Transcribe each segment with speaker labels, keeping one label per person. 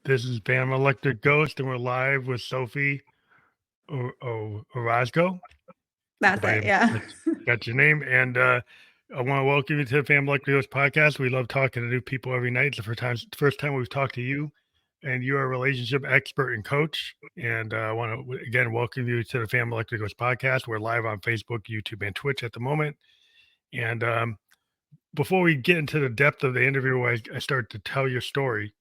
Speaker 1: This is Bam Electric Ghost, and we're live with Sophie Orozco.
Speaker 2: That's it, yeah.
Speaker 1: Got your name. And I want to welcome you to the Bam Electric Ghost podcast. We love talking to new people every night. It's the first time we've talked to you, and you're a relationship expert and coach. And I want to, again, welcome you to the Bam Electric Ghost podcast. We're live on Facebook, YouTube, and Twitch at the moment. And before we get into the depth of the interview, I start to tell your story.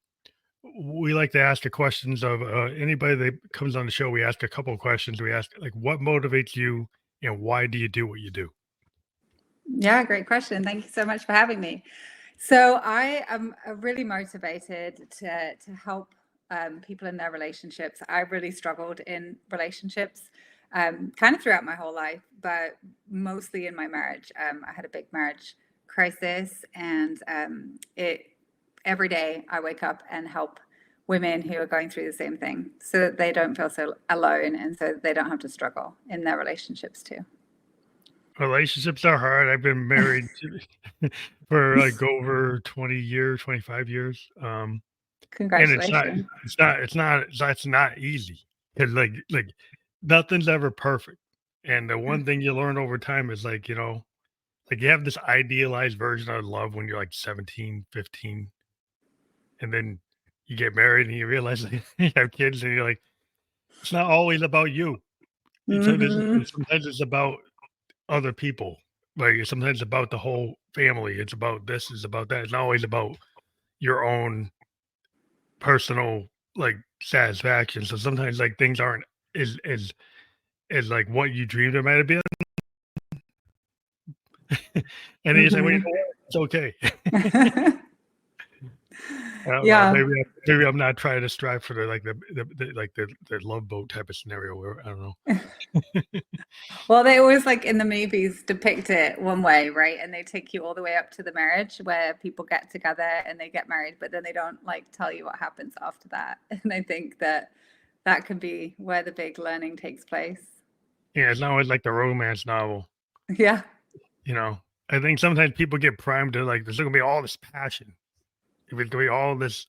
Speaker 1: We like to ask the questions of anybody that comes on the show. We ask a couple of questions. We ask, like, what motivates you and why do you do what you do?
Speaker 2: Yeah, great question. Thank you so much for having me. So I am really motivated to help people in their relationships. I really struggled in relationships kind of throughout my whole life, but mostly in my marriage. I had a big marriage crisis, and every day I wake up and help women who are going through the same thing so that they don't feel so alone, and so they don't have to struggle in their relationships too.
Speaker 1: Relationships are hard. I've been married for like over 20 years, 25 years.
Speaker 2: Congratulations.
Speaker 1: And that's not easy because like nothing's ever perfect. And the one thing you learn over time is like, like you have this idealized version of love when you're like 17, 15, and then you get married and you realize like, you have kids and you're like, it's not always about you. Sometimes it's about other people. Like sometimes it's about the whole family. It's about this, it's about that. It's not always about your own personal like satisfaction. So sometimes like things aren't as like what you dreamed it might have been. And then you say, well, it's okay.
Speaker 2: Yeah.
Speaker 1: Maybe I'm not trying to strive for the love boat type of scenario where I don't know.
Speaker 2: Well, they always like in the movies depict it one way, right? And they take you all the way up to the marriage where people get together and they get married, but then they don't like tell you what happens after that. And I think that can be where the big learning takes place.
Speaker 1: Yeah, it's not always like the romance novel.
Speaker 2: Yeah.
Speaker 1: I think sometimes people get primed to like there's gonna be all this passion. There's gonna be all this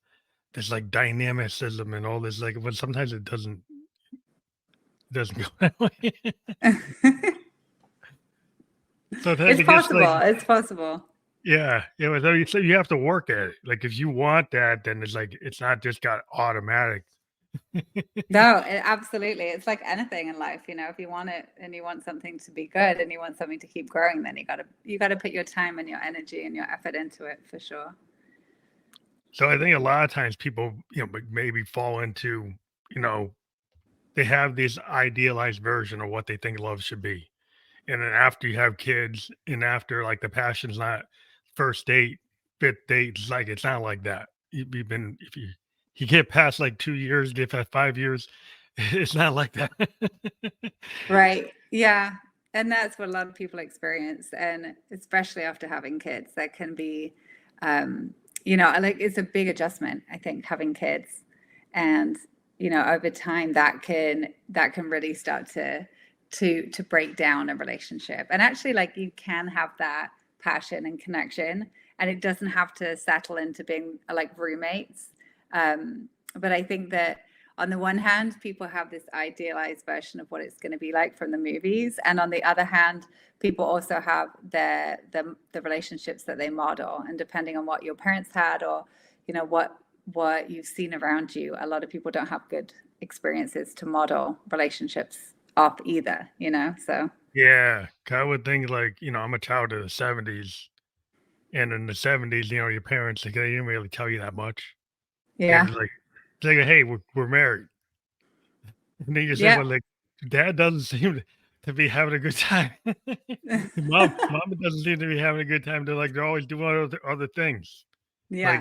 Speaker 1: like dynamicism and all this like, but sometimes it doesn't go that way. Sometimes
Speaker 2: It's possible. It's possible.
Speaker 1: Yeah. So you have to work at it. Like if you want that, then it's like it's not just got automatic.
Speaker 2: No, absolutely. It's like anything in life, if you want it and you want something to be good and you want something to keep growing, then you gotta put your time and your energy and your effort into it for sure.
Speaker 1: So I think a lot of times people, maybe fall into, they have this idealized version of what they think love should be. And then after you have kids and after like the passion's not first date, fifth date, it's not like that. If you get past like 2 years, get past 5 years, it's not like that.
Speaker 2: Right. Yeah. And that's what a lot of people experience. And especially after having kids, there can be, like it's a big adjustment, I think, having kids. And, over time that can really start to break down a relationship. And actually, like, you can have that passion and connection, and it doesn't have to settle into being like roommates. But I think that on the one hand, people have this idealized version of what it's going to be like from the movies, and on the other hand, people also have the relationships that they model. And depending on what your parents had, or what you've seen around you, a lot of people don't have good experiences to model relationships off either. So
Speaker 1: Yeah, I would think like I'm a child of the '70s, and in the '70s, your parents, like, they didn't really tell you that much.
Speaker 2: yeah.
Speaker 1: And like, hey, we're married. And then you say, well, like, dad doesn't seem to be having a good time. Mama doesn't seem to be having a good time. They're always doing other things.
Speaker 2: Yeah.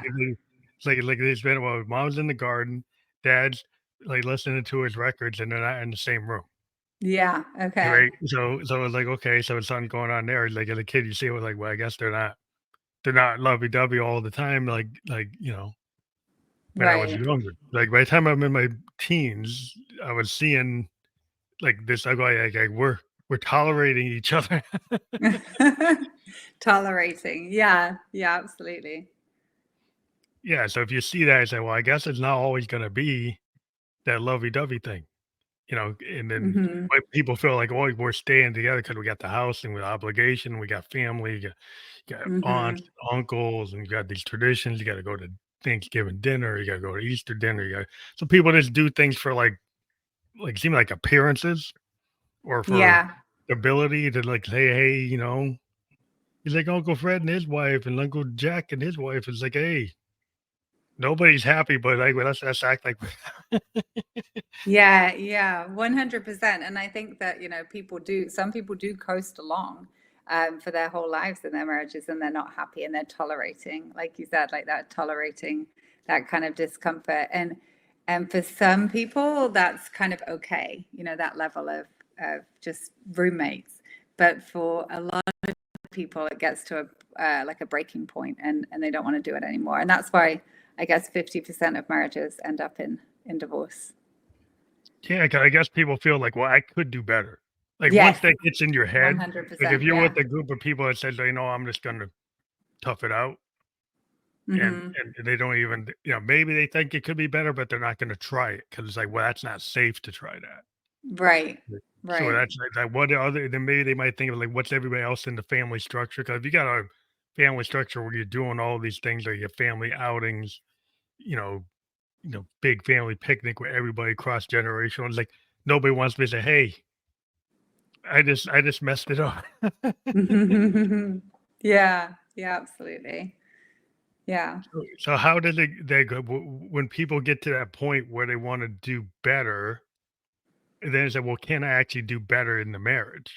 Speaker 1: Like they spend, well, mom's in the garden, dad's like listening to his records, and they're not in the same room.
Speaker 2: Yeah. Okay.
Speaker 1: Right. So it's like, okay, so it's something going on there. Like as a kid, you see it, like, well, I guess they're not lovey-dovey all the time. Like, when I was younger. Like by the time I'm in my teens, I was seeing like this. I go, like we're tolerating each other.
Speaker 2: Tolerating. Yeah. Yeah, absolutely.
Speaker 1: yeah, so if you see that, I say, well, I guess it's not always going to be that lovey-dovey thing, and then
Speaker 2: Hmm.
Speaker 1: like, people feel like, oh, we're staying together because we got the house and with obligation, we got family, you got aunts,
Speaker 2: Hmm.
Speaker 1: uncles, and you got these traditions. You got to go to Thanksgiving dinner, you got to go to Easter dinner. So people just do things for seem like appearances or for
Speaker 2: Yeah.
Speaker 1: ability to like say, hey, he's like Uncle Fred and his wife and Uncle Jack and his wife. It's like, hey, nobody's happy, but like let's act like
Speaker 2: Yeah, yeah, 100%. And I think that, some people do coast along for their whole lives in their marriages and they're not happy and they're tolerating, like you said, like that, tolerating that kind of discomfort. And for some people, that's kind of okay, that level of just roommates. But for a lot of people, it gets to like a breaking point and they don't want to do it anymore. And that's why I guess 50% of marriages end up in divorce.
Speaker 1: yeah. 'Cause I guess people feel like, well, I could do better. Like once
Speaker 2: Yes,
Speaker 1: that gets in your head, like if
Speaker 2: 100%.
Speaker 1: you're with
Speaker 2: Yeah.
Speaker 1: a group of people that says, I'm just gonna tough it out, and
Speaker 2: Hmm.
Speaker 1: and they don't even, maybe they think it could be better, but they're not gonna try it because it's like, well, that's not safe to try that.
Speaker 2: Right.
Speaker 1: Right. So
Speaker 2: Right.
Speaker 1: that's like what other then maybe they might think of like what's everybody else in the family structure? Because if you got a family structure where you're doing all these things like your family outings, you know, big family picnic where everybody cross generational, it's like nobody wants to say, hey, I just messed it up.
Speaker 2: Yeah. Yeah, absolutely. Yeah.
Speaker 1: So how did they go when people get to that point where they want to do better? And then it's like, well, can I actually do better in the marriage,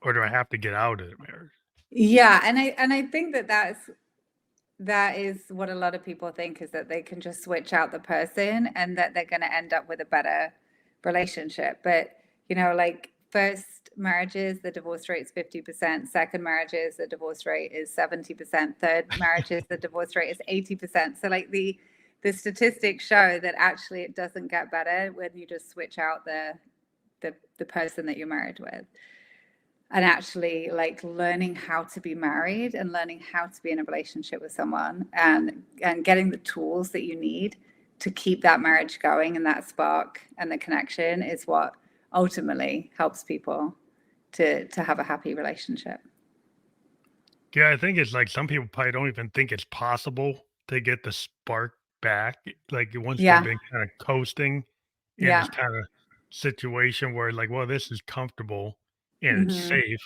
Speaker 1: or do I have to get out of the marriage?
Speaker 2: Yeah, and I think that is what a lot of people think is that they can just switch out the person and that they're going to end up with a better relationship. But, like first marriages, the divorce rate is 50%. Second marriages, the divorce rate is 70%. Third marriages, the divorce rate is 80%. So like the statistics show that actually it doesn't get better when you just switch out the person that you're married with, and actually like learning how to be married and learning how to be in a relationship with someone and getting the tools that you need to keep that marriage going and that spark and the connection is what ultimately helps people to have a happy relationship.
Speaker 1: Yeah, I think it's like some people probably don't even think it's possible to get the spark back. Like once they've
Speaker 2: Yeah.
Speaker 1: been kind of coasting in
Speaker 2: Yeah.
Speaker 1: this kind of situation where like, well, this is comfortable and it's
Speaker 2: Hmm.
Speaker 1: safe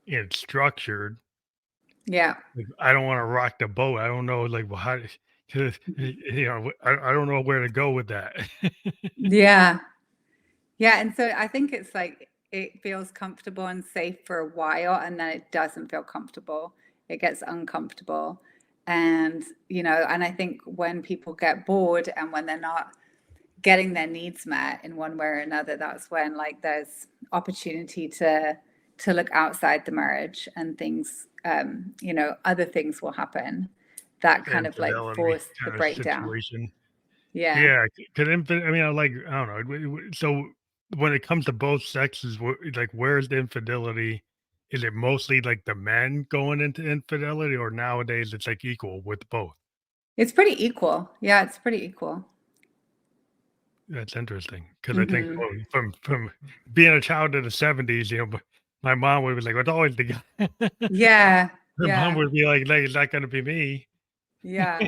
Speaker 1: and it's structured.
Speaker 2: Yeah.
Speaker 1: Like, I don't want to rock the boat. I don't know, like, well, how, 'cause, I don't know where to go with that.
Speaker 2: Yeah. Yeah, and so I think it's like it feels comfortable and safe for a while, and then it doesn't feel comfortable. It gets uncomfortable. And I think when people get bored and when they're not getting their needs met in one way or another, that's when like there's opportunity to look outside the marriage and things, other things will happen that kind of like
Speaker 1: Infidelity
Speaker 2: force the
Speaker 1: kind of
Speaker 2: breakdown.
Speaker 1: situation.
Speaker 2: Yeah.
Speaker 1: Yeah, could I mean, I don't know. So when it comes to both sexes, like, where's the infidelity? Is it mostly like the men going into infidelity, or nowadays it's like equal with both?
Speaker 2: It's pretty equal. Yeah, it's pretty equal.
Speaker 1: That's interesting because I think
Speaker 2: Hmm.
Speaker 1: well, from being a child of the '70s, my mom would be like, "Well, "It's always the guy."
Speaker 2: Yeah,
Speaker 1: Her mom
Speaker 2: yeah,
Speaker 1: would be like, "It's not gonna be me."
Speaker 2: yeah.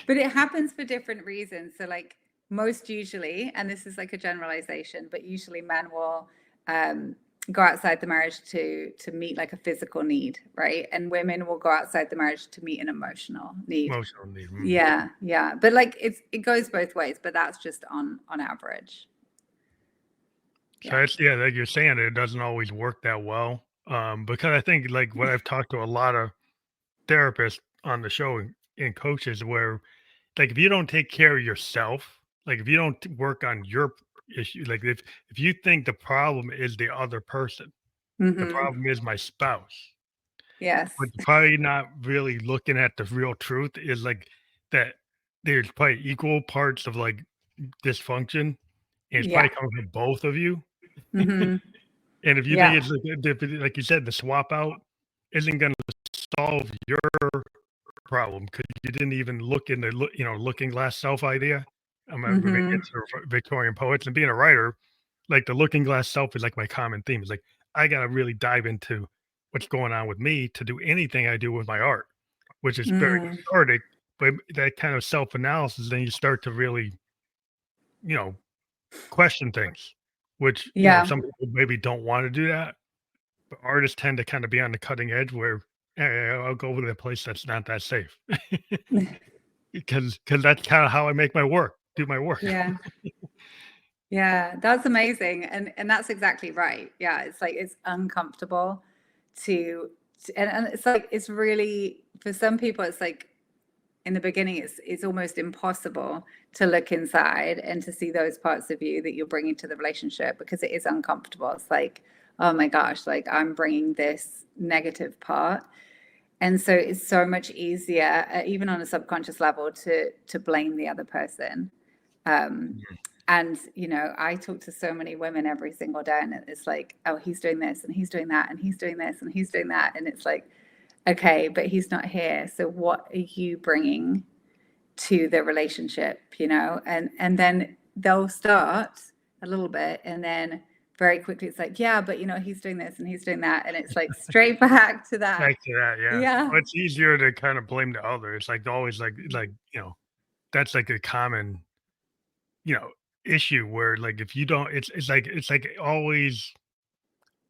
Speaker 2: But it happens for different reasons. So, like, most usually, and this is like a generalization, but usually men will um, go outside the marriage to meet like a physical need, right? And women will go outside the marriage to meet an emotional need.
Speaker 1: Emotional need.
Speaker 2: Yeah, yeah. But like, it goes both ways, but that's just on average.
Speaker 1: So
Speaker 2: Yeah.
Speaker 1: it's yeah, like you're saying, it doesn't always work that well. Because I think like what I've talked to a lot of therapists on the show and coaches where like if you don't take care of yourself, like if you don't work on your issue, like if you think the problem is the other person, the
Speaker 2: Hmm.
Speaker 1: problem is my spouse,
Speaker 2: Yes.
Speaker 1: but you're probably not really looking at the real truth is like that there's probably equal parts of like dysfunction and it's
Speaker 2: Yeah.
Speaker 1: probably coming from both of you.
Speaker 2: Hmm.
Speaker 1: And if you think
Speaker 2: Yeah.
Speaker 1: it's like, like you said, the swap out isn't going to solve your problem because you didn't even look in the looking glass self idea. I'm a big
Speaker 2: Mhm.
Speaker 1: into Victorian poets and being a writer, like the looking glass self is like my common theme. It's like I gotta really dive into what's going on with me to do anything I do with my art, which is very
Speaker 2: Mm.
Speaker 1: cathartic. But that kind of self analysis, then you start to really, you know, question things, which
Speaker 2: Yeah.
Speaker 1: some people maybe don't want to do that. But artists tend to kind of be on the cutting edge where I'll go to a place that's not that safe because that's kind of how I make my work, do my work.
Speaker 2: Yeah. Yeah, that's amazing, and that's exactly right. Yeah, it's like it's uncomfortable and it's like it's really for some people it's like in the beginning it's almost impossible to look inside and to see those parts of you that you're bringing to the relationship because it is uncomfortable. It's like, oh my gosh, like I'm bringing this negative part. And so it's so much easier, even on a subconscious level, to blame the other person. Um, and I talk to so many women every single day, and it's like, oh, he's doing this, and he's doing that, and he's doing this, and he's doing that, and it's like, okay, but he's not here. So what are you bringing to the relationship? And then they'll start a little bit, and then very quickly it's like, yeah, but he's doing this and he's doing that, and it's like straight back to that.
Speaker 1: Back to that, yeah.
Speaker 2: Yeah.
Speaker 1: Well, it's easier to kind of blame the other. It's like always that's like a common, you know, issue where like if you don't, it's like always.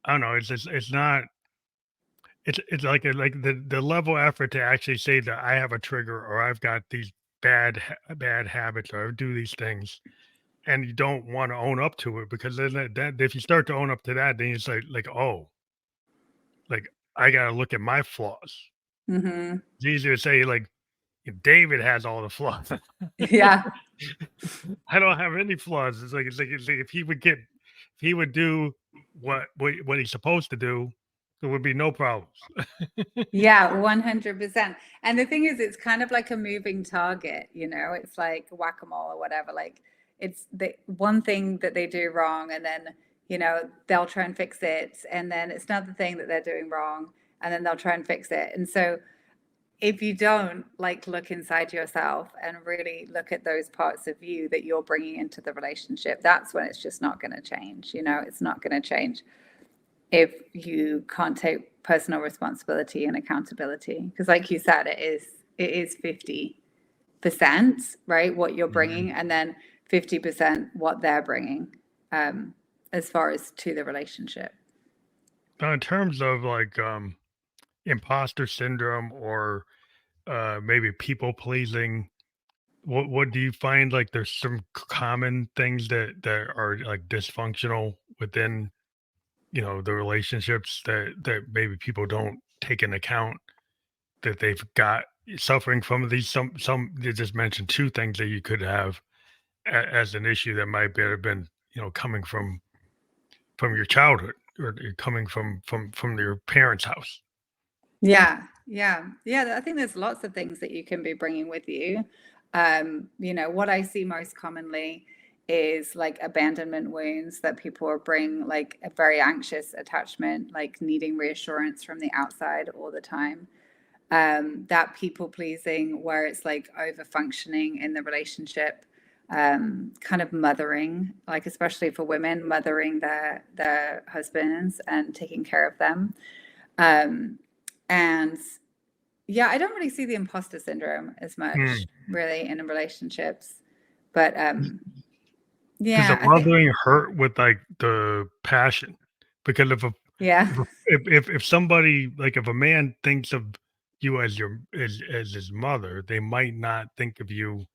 Speaker 1: I don't know. It's not. It's like the level effort to actually say that I have a trigger or I've got these bad habits or I do these things and you don't want to own up to it because then that if you start to own up to that, then it's like oh, like I got to look at my flaws.
Speaker 2: Hmm.
Speaker 1: It's easier to say like David has all the flaws.
Speaker 2: Yeah.
Speaker 1: I don't have any flaws. It's like if he would do what he's supposed to do, there would be no problems.
Speaker 2: Yeah, 100%. And the thing is, it's kind of like a moving target, it's like whack-a-mole or whatever. Like it's the one thing that they do wrong, and then, they'll try and fix it. And then it's another thing that they're doing wrong, and then they'll try and fix it. And so if you don't like look inside yourself and really look at those parts of you that you're bringing into the relationship, that's when it's just not going to change. It's not going to change if you can't take personal responsibility and accountability, because like you said, it is 50%, right, what you're
Speaker 1: Mhm.
Speaker 2: bringing, and then 50% what they're bringing, as far as to the relationship.
Speaker 1: Now, in terms of like imposter syndrome or maybe people pleasing, what do you find like there's some common things that are like dysfunctional within the relationships that maybe people don't take into account that they've got suffering from these some you just mentioned two things that you could have as an issue that might be have been coming from your childhood or coming from your parents' house.
Speaker 2: Yeah, yeah, yeah. I think there's lots of things that you can be bringing with you. What I see most commonly is like abandonment wounds that people bring, like a very anxious attachment, like needing reassurance from the outside all the time. That people pleasing, where it's like over functioning in the relationship, kind of mothering, like especially for women, mothering their husbands and taking care of them. Um, and yeah, I don't really see the imposter syndrome as much really in relationships. But
Speaker 1: Does the
Speaker 2: yeah, I think
Speaker 1: mothering hurt with, like, the passion? Because
Speaker 2: yeah.
Speaker 1: if somebody like, if a man thinks of you as as his mother, they might not think of you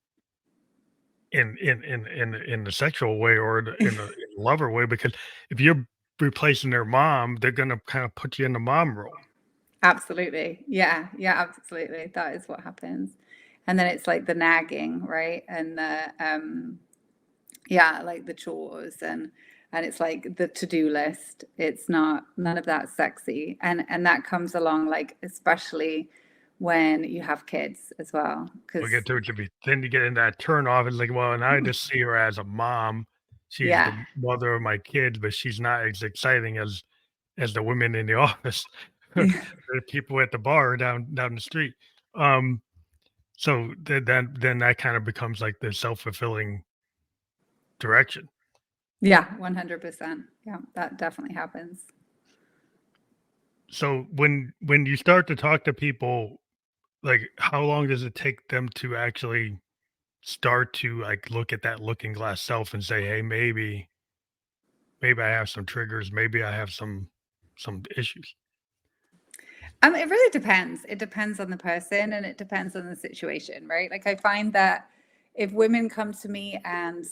Speaker 1: in the sexual way or in a lover way, because if you're replacing their mom, they're gonna kinda put you in the mom role.
Speaker 2: Absolutely. Yeah, yeah, absolutely. That is what happens. And then it's like the nagging, right? And the yeah, like the chores and it's like the to-do list. It's not none of that sexy. And that comes along like especially when you have kids as well.
Speaker 1: We
Speaker 2: Because
Speaker 1: get to be then you get in that turn off, it's like, well, and I just see her as a mom. She's
Speaker 2: yeah.
Speaker 1: the mother of my kids, but she's not as exciting as the women in the office, or
Speaker 2: Yeah.
Speaker 1: the people at the bar down the street. Um, So then that kind of becomes like the self-fulfilling direction.
Speaker 2: Yeah, 100%. Yeah, that definitely happens.
Speaker 1: So when you start to talk to people, like how long does it take them to actually start to like look at that looking glass self and say, "Hey, maybe I have some triggers, maybe I have some issues."
Speaker 2: It really depends. It depends on the person and it depends on the situation, right? Like I find that if women come to me and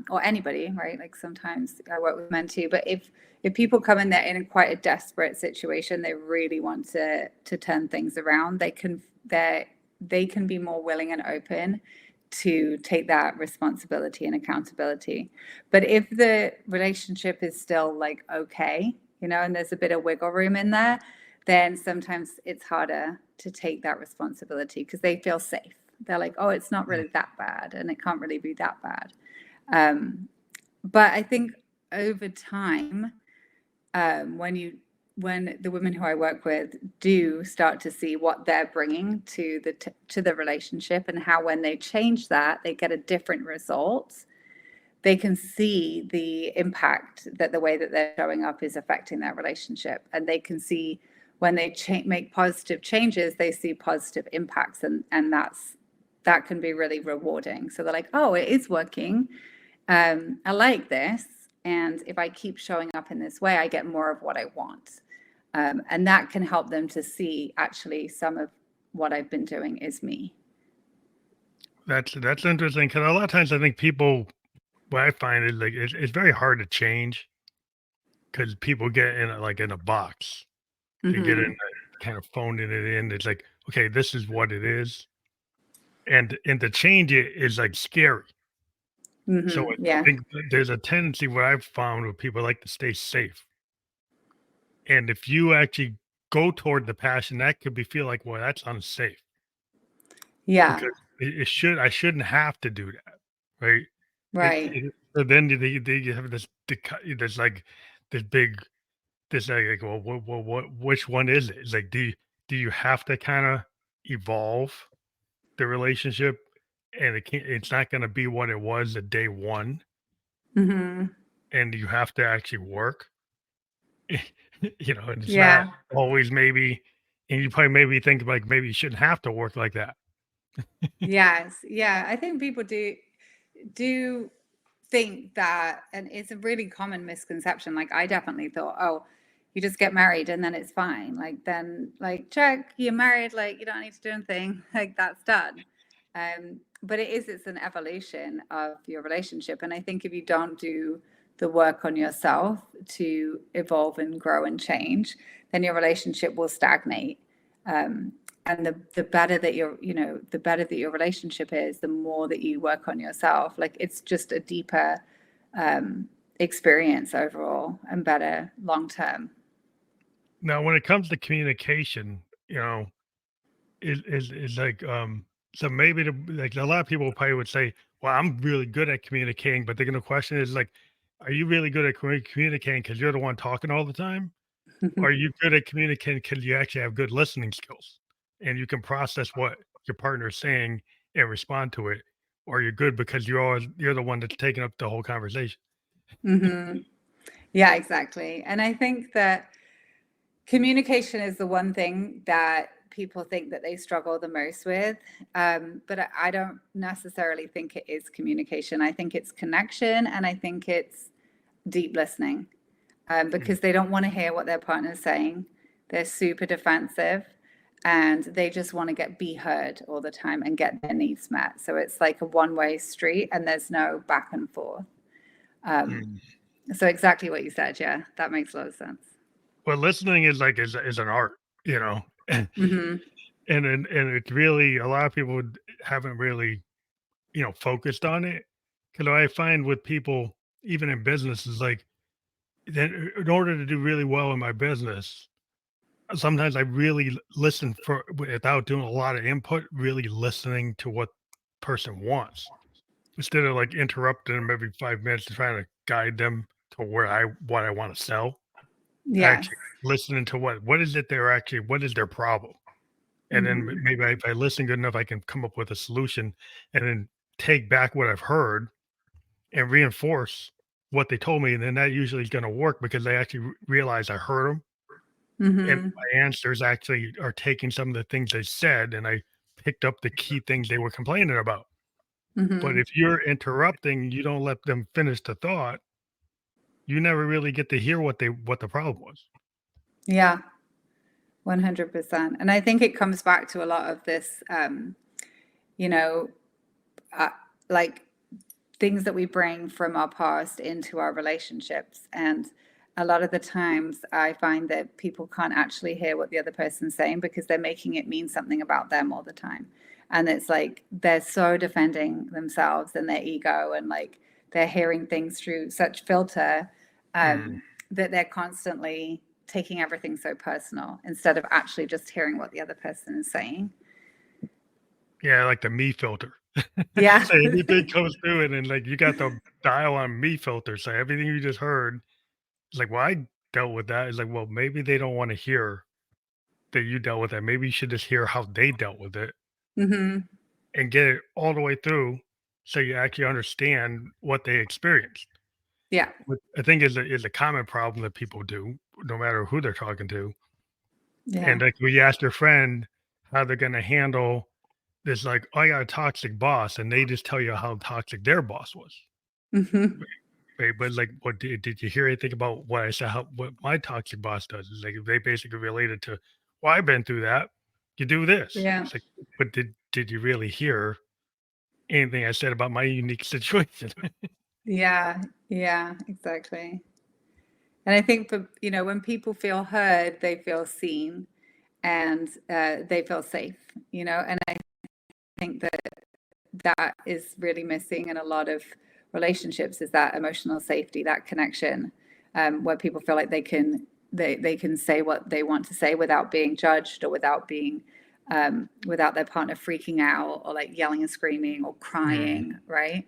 Speaker 2: or anybody, right? Like sometimes I work with men too, but if people come in there in quite a desperate situation, they really want to turn things around, they can be more willing and open to take that responsibility and accountability. But if the relationship is still like okay, you know, and there's a bit of wiggle room in there, then sometimes it's harder to take that responsibility because they feel safe. They're like, oh, it's not
Speaker 1: Mm.
Speaker 2: really that bad and it can't really be that bad. Um, but I think over time, when the women who I work with do start to see what they're bringing to the relationship and how when they change that, they get a different result. They can see the impact that the way that they're showing up is affecting their relationship, and they can see when they make positive changes, they see positive impacts, and that can be really rewarding. So they're like, oh, it is working. I like this, and if I keep showing up in this way, I get more of what I want, and that can help them to see actually some of what I've been doing is me.
Speaker 1: That's interesting because a lot of times I think people, what I find is like it's very hard to change because people get in in a box. They get in
Speaker 2: Hmm.
Speaker 1: kind of phoning it in. It's like, okay, this is what it is, and to change it is like scary. So
Speaker 2: Hmm.
Speaker 1: I
Speaker 2: Yeah.
Speaker 1: think there's a tendency what I've found with people like to stay safe. And if you actually go toward the passion, that could be feel like, well, that's unsafe
Speaker 2: Yeah.
Speaker 1: because I shouldn't have to do that, right?
Speaker 2: Right.
Speaker 1: So then you have this like this big this like well, what which one is it? It's like do you have to kind of evolve the relationship, and it's not going to be what it was at day one,
Speaker 2: Hmm.
Speaker 1: and you have to actually work. And it's not
Speaker 2: Yeah.
Speaker 1: always maybe, and you probably maybe think like maybe you shouldn't have to work like that.
Speaker 2: Yes. Yeah. I think people do think that, and it's a really common misconception. Like I definitely thought, oh, you just get married and then it's fine. Like then, like check, you're married. Like you don't need to do anything. Like that's done. But it's an evolution of your relationship, and I think if you don't do the work on yourself to evolve and grow and change, then your relationship will stagnate. Um, and the better that the better that your relationship is, the more that you work on yourself, like it's just a deeper experience overall and better long term.
Speaker 1: Now, when it comes to communication, is like so maybe like a lot of people probably would say, well, I'm really good at communicating, but they're gonna question is like, are you really good at communicating because you're the one talking all the time? Or are you good at communicating because you actually have good listening skills and you can process what your partner is saying and respond to it? Or you're good because you're the one that's taking up the whole conversation.
Speaker 2: Hmm. Yeah, exactly. And I think that communication is the one thing that people think that they struggle the most with. But I don't necessarily think it is communication. I think it's connection, and I think it's deep listening,
Speaker 1: Mm.
Speaker 2: because they don't want to hear what their partner's saying. They're super defensive and they just want to be heard all the time and get their needs met. So it's like a one-way street and there's no back and forth. Um,
Speaker 1: Mm.
Speaker 2: so exactly what you said. Yeah, that makes a lot of sense.
Speaker 1: Well, listening is like is an art, and
Speaker 2: Hmm.
Speaker 1: and it's really a lot of people haven't really focused on it. Because I find with people, even in businesses, like that, in order to do really well in my business, sometimes I really listen for without doing a lot of input, really listening to what person wants instead of like interrupting them every 5 minutes and trying to guide them to what I want to sell.
Speaker 2: Yes.
Speaker 1: Actually listening to what is it they're actually what is their problem? And then
Speaker 2: Mhm.
Speaker 1: maybe if I listen good enough, I can come up with a solution and then take back what I've heard and reinforce what they told me. And then that usually is going to work because they actually realize I heard them and
Speaker 2: Mhm.
Speaker 1: my answers actually are taking some of the things they said and I picked up the key things they were complaining about. But
Speaker 2: Mhm.
Speaker 1: if you're interrupting, you don't let them finish the thought, you never really get to hear what the problem was.
Speaker 2: Yeah, 100%. And I think it comes back to a lot of this, you know, uh, like things that we bring from our past into our relationships. And a lot of the times I find that people can't actually hear what the other person's saying because they're making it mean something about them all the time. And it's like they're so defending themselves and their ego, and like they're hearing things through such filter,
Speaker 1: Mm.
Speaker 2: that they're constantly taking everything so personal instead of actually just hearing what the other person is saying.
Speaker 1: Yeah, like the me filter.
Speaker 2: Yeah.
Speaker 1: So everything comes through it and like you got the dial on me filter. So everything you just heard, it's like, well, I dealt with that. It's like, well, maybe they don't want to hear that you dealt with that. Maybe you should just hear how they dealt with it
Speaker 2: Hmm.
Speaker 1: and get it all the way through so you actually understand what they experienced.
Speaker 2: Yeah.
Speaker 1: Which I think is a common problem that people do, no matter who they're talking to.
Speaker 2: Yeah.
Speaker 1: And like when you ask your friend how they're gonna handle this, like, "Oh, I got a toxic boss," and they just tell you how toxic their boss was.
Speaker 2: Hmm.
Speaker 1: Right, but, like, what did you hear anything about what I said how what my toxic boss does? Is like, they basically related to, "Well, I've been through that. You do this."
Speaker 2: Yeah.
Speaker 1: It's like, but did you really hear anything I said about my unique situation?
Speaker 2: Yeah, yeah, exactly. And I think for, when people feel heard, they feel seen, and they feel safe, and I think that that is really missing in a lot of relationships, is that emotional safety, that connection, where people feel like they can say what they want to say without being judged, or without being without their partner freaking out, or like yelling and screaming or
Speaker 1: Mm,
Speaker 2: crying, right?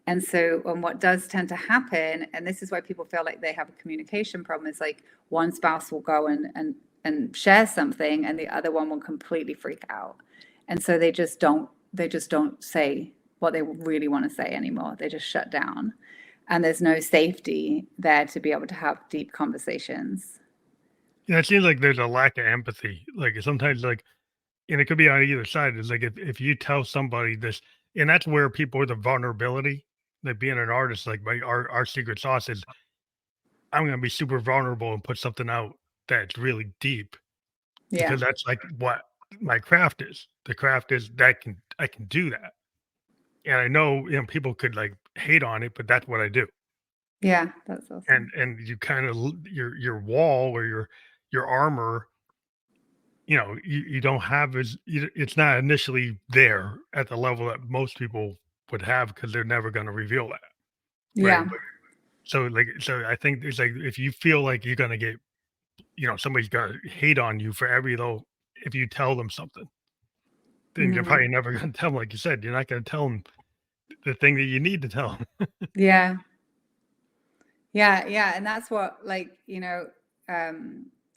Speaker 2: And so, and what does tend to happen, and this is why people feel like they have a communication problem, is like one spouse will go and share something, and the other one will completely freak out, and so they just don't say what they really want to say anymore. They just shut down, and there's no safety there to be able to have deep conversations.
Speaker 1: yeah, it seems like there's a lack of empathy, like, sometimes, like and it could be on either side, it's like if you tell somebody this and that's where people with the vulnerability, like, being an artist, like, our secret sauce is I'm gonna be super vulnerable and put something out that's really deep
Speaker 2: Yeah,
Speaker 1: because that's like what my craft is. The craft is that I can do that. And I know, people could like hate on it, but that's what I do.
Speaker 2: yeah, that's awesome.
Speaker 1: And you kind of your wall or your armor, you don't have it's not initially there at the level that most people would have because they're never going to reveal that, right?
Speaker 2: Yeah.
Speaker 1: So I think there's like if you feel like you're going to get somebody's gonna hate on you for every little if you tell them something, then you're
Speaker 2: Hmm.
Speaker 1: probably never gonna tell them, like you said, you're not gonna tell them the thing that you need to tell them.
Speaker 2: Yeah. Yeah, yeah, and that's what, like,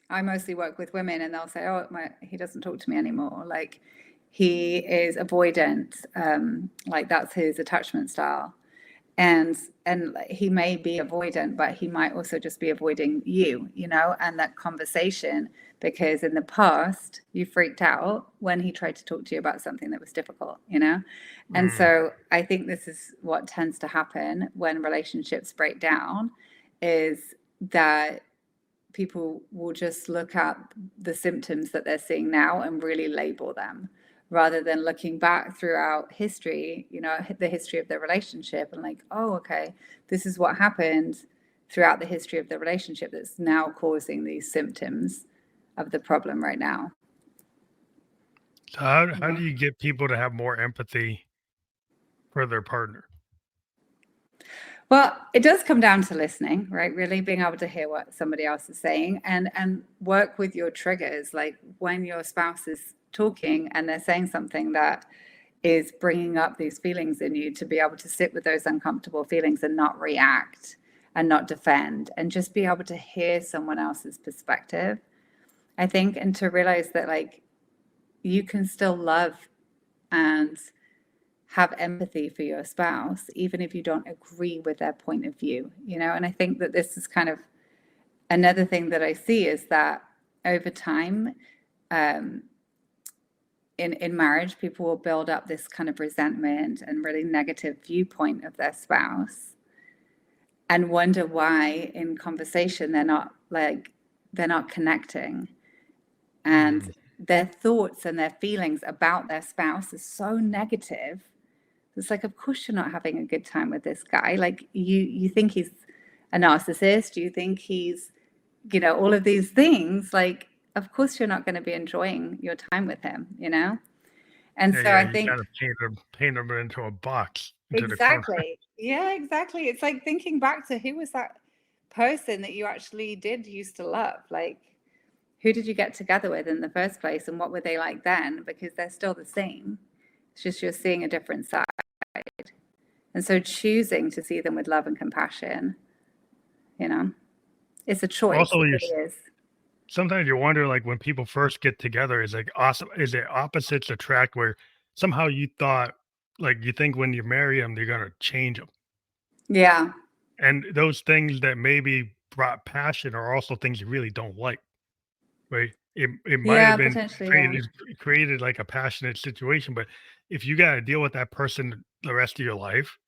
Speaker 2: I mostly work with women, and they'll say, "Oh, he doesn't talk to me anymore." Like, he is avoidant. Like that's his attachment style, and like, he may be avoidant, but he might also just be avoiding you, and that conversation, because in the past you freaked out when he tried to talk to you about something that was difficult. And
Speaker 1: Mm,
Speaker 2: so I think this is what tends to happen when relationships break down, is that people will just look at the symptoms that they're seeing now and really label them, rather than looking back throughout history, the history of the relationship, and like, oh, okay, this is what happened throughout the history of the relationship that's now causing these symptoms of the problem right now.
Speaker 1: so how do you get people to have more empathy for their partner?
Speaker 2: Well, it does come down to listening, right? Really being able to hear what somebody else is saying, and work with your triggers. Like when your spouse is talking and they're saying something that is bringing up these feelings in you, to be able to sit with those uncomfortable feelings and not react and not defend, and just be able to hear someone else's perspective, I think, and to realize that, like, you can still love and have empathy for your spouse, even if you don't agree with their point of view, you know? And I think that this is kind of another thing that I see is that over time, um, in marriage, people will build up this kind of resentment and really negative viewpoint of their spouse and wonder why in conversation they're not connecting, and
Speaker 1: Mm.
Speaker 2: their thoughts and their feelings about their spouse is so negative. It's like, of course you're not having a good time with this guy. Like you think he's a narcissist, you think he's, you know, all of these things. Like, of course you're not going to be enjoying your time with him, you know? And
Speaker 1: Yeah,
Speaker 2: so
Speaker 1: yeah,
Speaker 2: I
Speaker 1: you
Speaker 2: think
Speaker 1: gotta paint them into a box, into the corner.
Speaker 2: exactly. Yeah, exactly. It's like thinking back to who was that person that you actually did used to love? Like, who did you get together with in the first place, and what were they like then? Because they're still the same. It's just you're seeing a different side. And so choosing to see them with love and compassion, you know, it's a choice.
Speaker 1: Also,
Speaker 2: It
Speaker 1: you
Speaker 2: really is.
Speaker 1: sometimes you wonder, like, when people first get together, is like awesome. Is it opposites attract? Where somehow you thought, like, you think when you marry them, they're gonna change them,
Speaker 2: Yeah.
Speaker 1: and those things that maybe brought passion are also things you really don't like, right? It might have
Speaker 2: Yeah,
Speaker 1: been
Speaker 2: potentially. Yeah.
Speaker 1: created like a passionate situation, but if you got to deal with that person the rest of your life,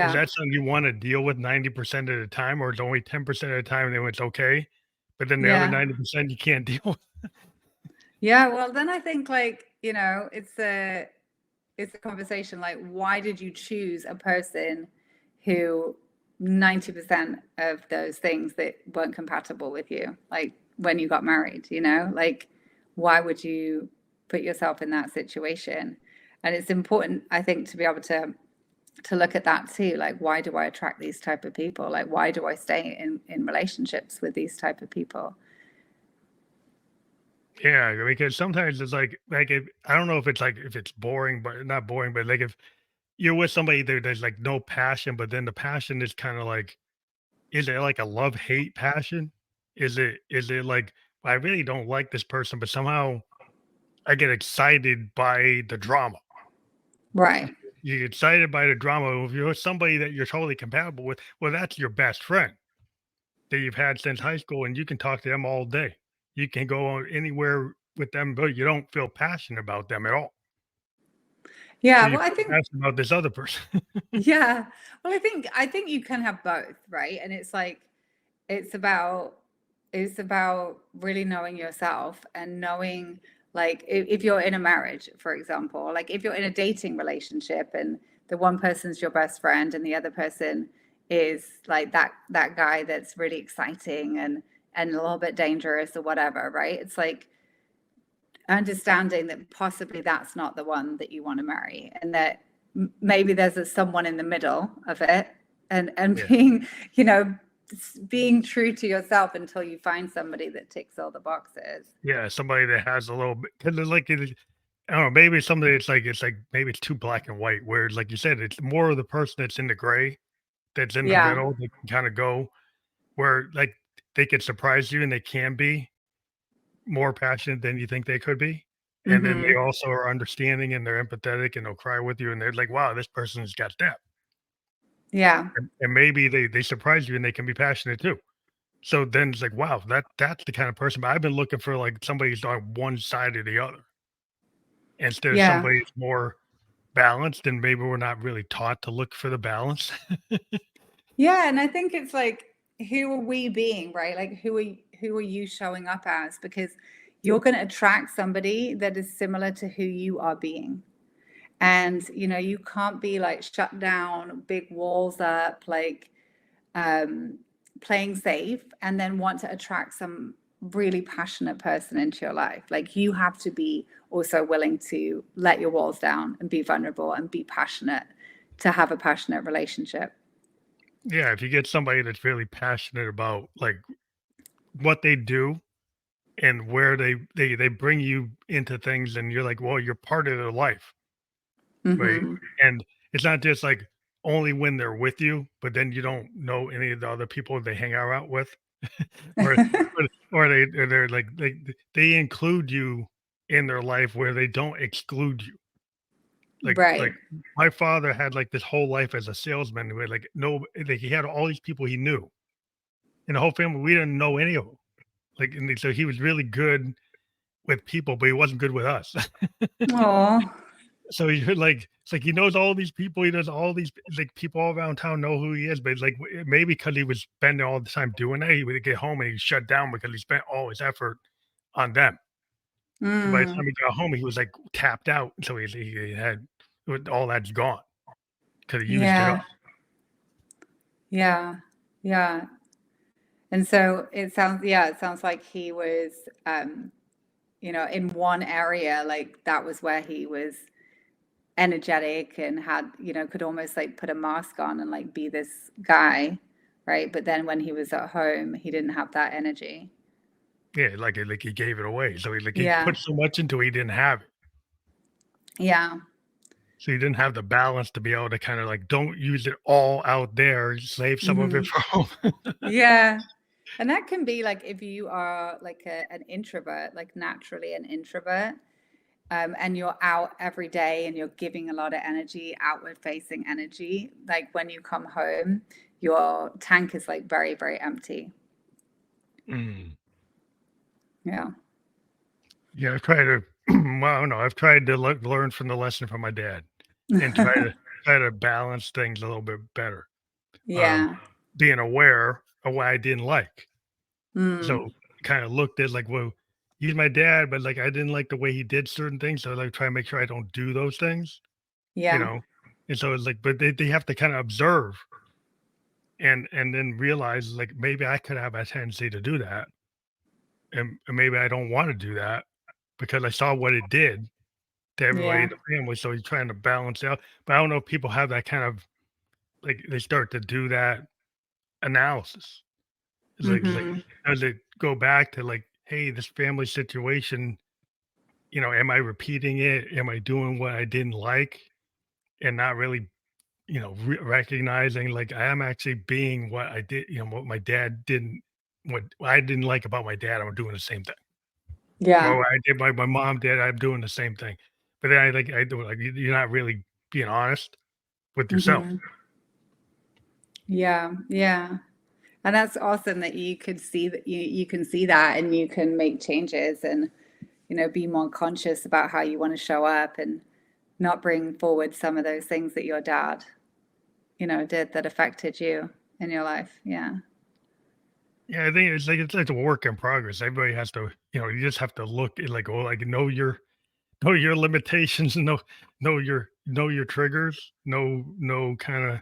Speaker 1: is
Speaker 2: Yeah.
Speaker 1: that something you want to deal with 90% of the time, or is only 10% of the time then it's okay, but then the other
Speaker 2: Yeah.
Speaker 1: 90% you can't deal with?
Speaker 2: Yeah. Well, then I think like, you know, it's a conversation like, why did you choose a person who 90% of those things that weren't compatible with you, like when you got married, you know, like why would you put yourself in that situation? And it's important, I think, to be able to look at that too, like why do I attract these type of people, like why do I stay in relationships with these type of people?
Speaker 1: Yeah, because sometimes it's like if I don't know if it's like if it's boring, but not boring, but like if you're with somebody there's like no passion, but then the passion is kind of like, is it like a love hate passion? Is it like, I really don't like this person, but somehow I get excited by the drama.
Speaker 2: Right.
Speaker 1: You get excited by the drama. If you're with somebody that you're totally compatible with, well, that's your best friend that you've had since high school, and you can talk to them all day. You can go on anywhere with them, but you don't feel passionate about them at all. But
Speaker 2: Yeah,
Speaker 1: you
Speaker 2: well, I
Speaker 1: feel
Speaker 2: think
Speaker 1: passionate about this other person.
Speaker 2: yeah. Well, I think you can have both, right? And it's like it's about it's about really knowing yourself and knowing like if you're in a marriage, for example, like if you're in a dating relationship and the one person's your best friend and the other person is like that guy that's really exciting and a little bit dangerous or whatever, right? It's like understanding that possibly that's not the one that you want to marry, and that maybe there's someone in the middle of it, and
Speaker 1: Yeah.
Speaker 2: being, you know, being true to yourself until you find somebody that ticks all the boxes.
Speaker 1: Yeah, somebody that has a little bit, 'cause it's like I don't know, maybe somebody it's like maybe it's too black and white, where like you said, it's more of the person that's in the gray, that's in the
Speaker 2: Yeah.
Speaker 1: middle, they can kinda go where, like, they could surprise you and they can be more passionate than you think they could be, and then they
Speaker 2: Hmm.
Speaker 1: also are understanding and they're empathetic and they'll cry with you and they're like, "Wow, this person's got depth."
Speaker 2: Yeah.
Speaker 1: And maybe they surprise you and they can be passionate too. So then it's like, wow, that's the kind of person, but I've been looking for, like, somebody who's on one side or the other, instead of
Speaker 2: Yeah.
Speaker 1: somebody who's more balanced, and maybe we're not really taught to look for the balance.
Speaker 2: Yeah, and I think it's like, who are we being, right? Like, who are you showing up as? Because you're going to attract somebody that is similar to who you are being. And you know, you can't be like shut down, big walls up, like um playing safe, and then want to attract some really passionate person into your life. Like, you have to be also willing to let your walls down and be vulnerable and be passionate to have a passionate relationship.
Speaker 1: Yeah, if you get somebody that's really passionate about, like, what they do and where they bring you into things and you're like, well, you're part of their life, right?
Speaker 2: Hmm.
Speaker 1: And it's not just like only when they're with you, but then you don't know any of the other people they hang out with, or or they're like they include you in their life where they don't exclude you. Like
Speaker 2: Right.
Speaker 1: my father had like this whole life as a salesman where like no, like he had all these people he knew, and the whole family we didn't know any of them. Like, and so he was really good with people, but he wasn't good with us.
Speaker 2: Oh,
Speaker 1: So he like it's like he knows all these people. He knows all these like people all around town know who he is, but like maybe because he was spending all the time doing that, he would get home and he shut down because he spent all his effort on them. So by the time
Speaker 2: mm,
Speaker 1: he got home, he was like tapped out. So he had all that's gone because he used it up.
Speaker 2: yeah, yeah, yeah. And so it sounds like he was, in one area, like that was where he was energetic and had, could almost like put a mask on and like be this guy, right? But then when he was at home, he didn't have that energy.
Speaker 1: Yeah, like he gave it away. So he
Speaker 2: Yeah,
Speaker 1: put so much into it, he didn't have it.
Speaker 2: yeah,
Speaker 1: So he didn't have the balance to be able to kind of like don't use it all out there, save some of it
Speaker 2: hmm,
Speaker 1: for home.
Speaker 2: yeah. And that can be like if you are like an introvert, like naturally an introvert, and you're out every day and you're giving a lot of energy, outward facing energy, like when you come home, your tank is like very, very empty.
Speaker 1: Mm.
Speaker 2: Yeah.
Speaker 1: Yeah, I've tried to well, I don't know, I've tried to learn from the lesson from my dad and try to balance things a little bit better. Um,
Speaker 2: Yeah.
Speaker 1: being aware of what I didn't like. So
Speaker 2: Mm.
Speaker 1: kind of looked at like, well, he's my dad, but like I didn't like the way he did certain things. So like try to make sure I don't do those things, you
Speaker 2: Yeah.
Speaker 1: know? And so it's like, but they have to kind of observe and then realize like maybe I could have a tendency to do that. And maybe I don't want to do that because I saw what it did to everybody in
Speaker 2: Yeah.
Speaker 1: the family. So he's trying to balance out. But I don't know if people have that kind of like they start to do that analysis. It's like
Speaker 2: Hmm.
Speaker 1: does it go back to like, hey, this family situation, am I repeating it? Am I doing what I didn't like and not really, recognizing like I am actually being what I did, what my dad didn't, what I didn't like about my dad. I'm doing the same thing. Or
Speaker 2: Yeah.
Speaker 1: what I did, my mom did. I'm doing the same thing. But then I do like you're not really being honest with yourself.
Speaker 2: Hmm. Yeah. Yeah. And that's awesome that you could see that you can see that and you can make changes and, be more conscious about how you want to show up and not bring forward some of those things that your dad, did that affected you in your life. Yeah.
Speaker 1: Yeah, I think it's like it's a work in progress. Everybody has to, you just have to look at like, oh, like know your limitations, know your triggers, know kind of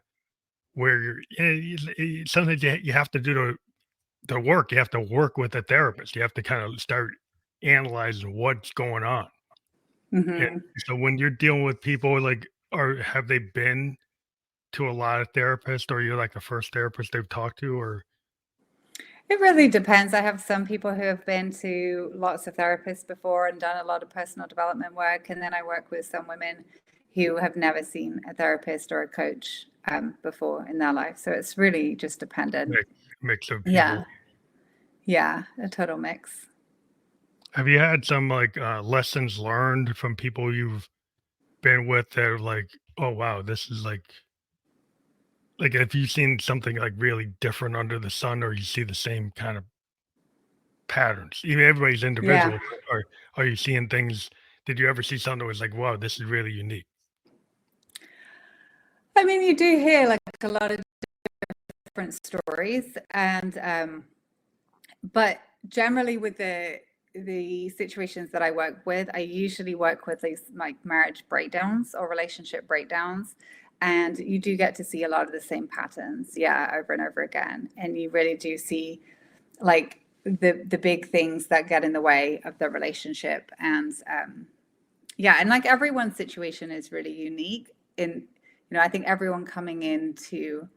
Speaker 1: where you're. Sometimes you have to do the work. You have to work with a therapist. You have to kind of start analyzing what's going on. And
Speaker 2: Hmm.
Speaker 1: so when you're dealing with people, like, or have they been to a lot of therapists, or you're like the first therapist they've talked to, or
Speaker 2: It really depends. I have some people who have been to lots of therapists before and done a lot of personal development work. And then I work with some women who have never seen a therapist or a coach before in their life. So it's really just dependent.
Speaker 1: mix of
Speaker 2: Yeah.
Speaker 1: people.
Speaker 2: Yeah. A total mix.
Speaker 1: Have you had some like lessons learned from people you've been with that are like, oh wow, this is like have you seen something like really different under the sun, or you see the same kind of patterns? Even everybody's
Speaker 2: Yeah.
Speaker 1: individual, but are you seeing things? Did you ever see something that was like, wow, this is really unique?
Speaker 2: I mean, you do hear like a lot of different stories and but generally with the situations that I work with, I usually work with these like marriage breakdowns or relationship breakdowns. And you do get to see a lot of the same patterns, yeah, over and over again. And you really do see like the big things that get in the way of the relationship. And yeah, and like everyone's situation is really unique. In I think everyone coming in to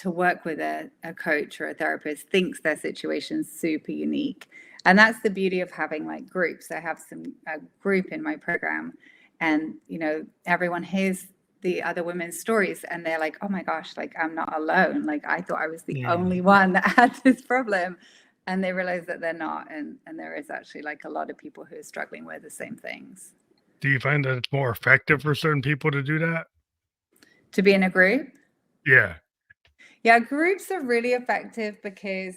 Speaker 2: work with a coach or a therapist thinks their situation's super unique. And that's the beauty of having like groups. I have a group in my program, and everyone hears the other women's stories and they're like, oh my gosh, like I'm not alone. Like I thought I was the
Speaker 1: Mm.
Speaker 2: only one that had this problem. and they realize that they're not, and there is actually like a lot of people who are struggling with the same things.
Speaker 1: Do you find that it's more effective for certain people to do that?
Speaker 2: To be in a group,
Speaker 1: Yeah.
Speaker 2: yeah, groups are really effective because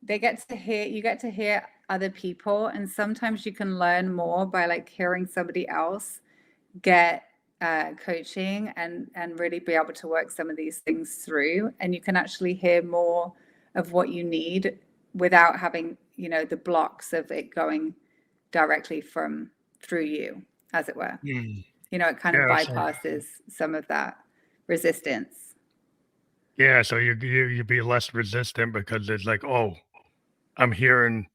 Speaker 2: they get to hear you get to hear other people, and sometimes you can learn more by like hearing somebody else get coaching and really be able to work some of these things through, and you can actually hear more of what you need without having, you know, the blocks of it going directly from through you, as it were.
Speaker 1: Mm.
Speaker 2: You know, it kind of
Speaker 1: Yeah. So
Speaker 2: bypasses some of that resistance.
Speaker 1: yeah. So you be less resistant because it's like, oh, I'm hearing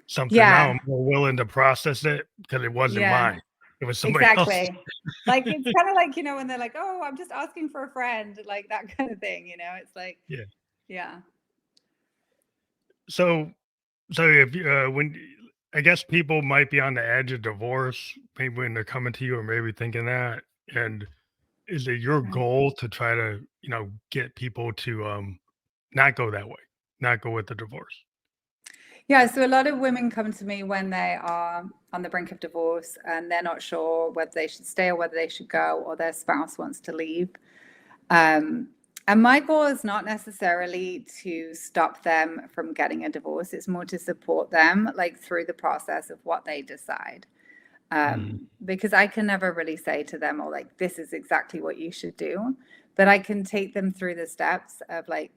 Speaker 1: something now.
Speaker 2: Yeah,
Speaker 1: I'm more willing to process it because it wasn't
Speaker 2: yeah,
Speaker 1: mine. It was somebody else's.
Speaker 2: exactly. Like it's kind of like, you know, when they're like, oh, I'm just asking for a friend, like that kind of thing, you know, it's like,
Speaker 1: Yeah.
Speaker 2: yeah.
Speaker 1: So so if you, when I guess people might be on the edge of divorce, maybe when they're coming to you, or maybe thinking that, and is it your
Speaker 2: Right.
Speaker 1: goal to try to, get people to not go that way, not go with the divorce?
Speaker 2: Yeah, so a lot of women come to me when they are on the brink of divorce and they're not sure whether they should stay or whether they should go, or their spouse wants to leave. Um, and my goal is not necessarily to stop them from getting a divorce. It's more to support them like through the process of what they decide.
Speaker 1: Mhm.
Speaker 2: Because I can never really say to them, or like, this is exactly what you should do. But I can take them through the steps of like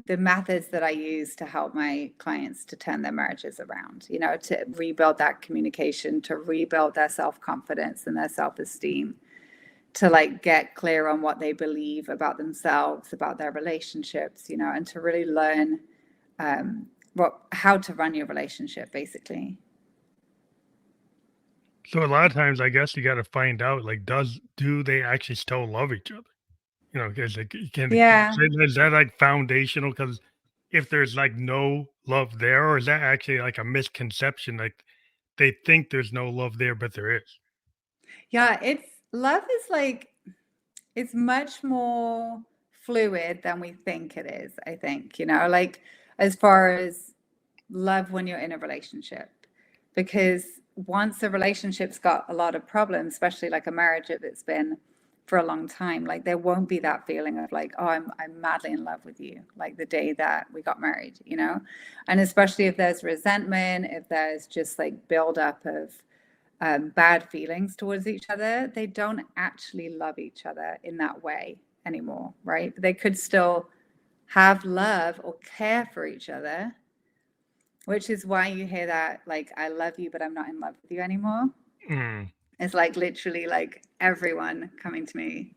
Speaker 2: the methods that I use to help my clients to turn their marriages around, you know, to rebuild that communication, to rebuild their self confidence and their self esteem, to like get clear on what they believe about themselves, about their relationships, you know, and to really learn how to run your relationship, basically.
Speaker 1: So a lot of times, I guess you got to find out, like, do they actually still love each other? Because like,
Speaker 2: Yeah.
Speaker 1: is that like foundational? Because if there's like no love there, or is that actually like a misconception? Like they think there's no love there, but there is.
Speaker 2: Yeah. It's love is like, it's much more fluid than we think it is, I think, you know, like as far as love when you're in a relationship, because once a relationship's got a lot of problems, especially like a marriage if it's been for a long time, like there won't be that feeling of like, oh, I'm madly in love with you, like the day that we got married, you know. And especially if there's resentment, if there's just like buildup of bad feelings towards each other, they don't actually love each other in that way anymore, right? They could still have love or care for each other, which is why you hear that, like, I love you, but I'm not in love with you anymore.
Speaker 1: Mm,
Speaker 2: It's like literally like everyone coming to me.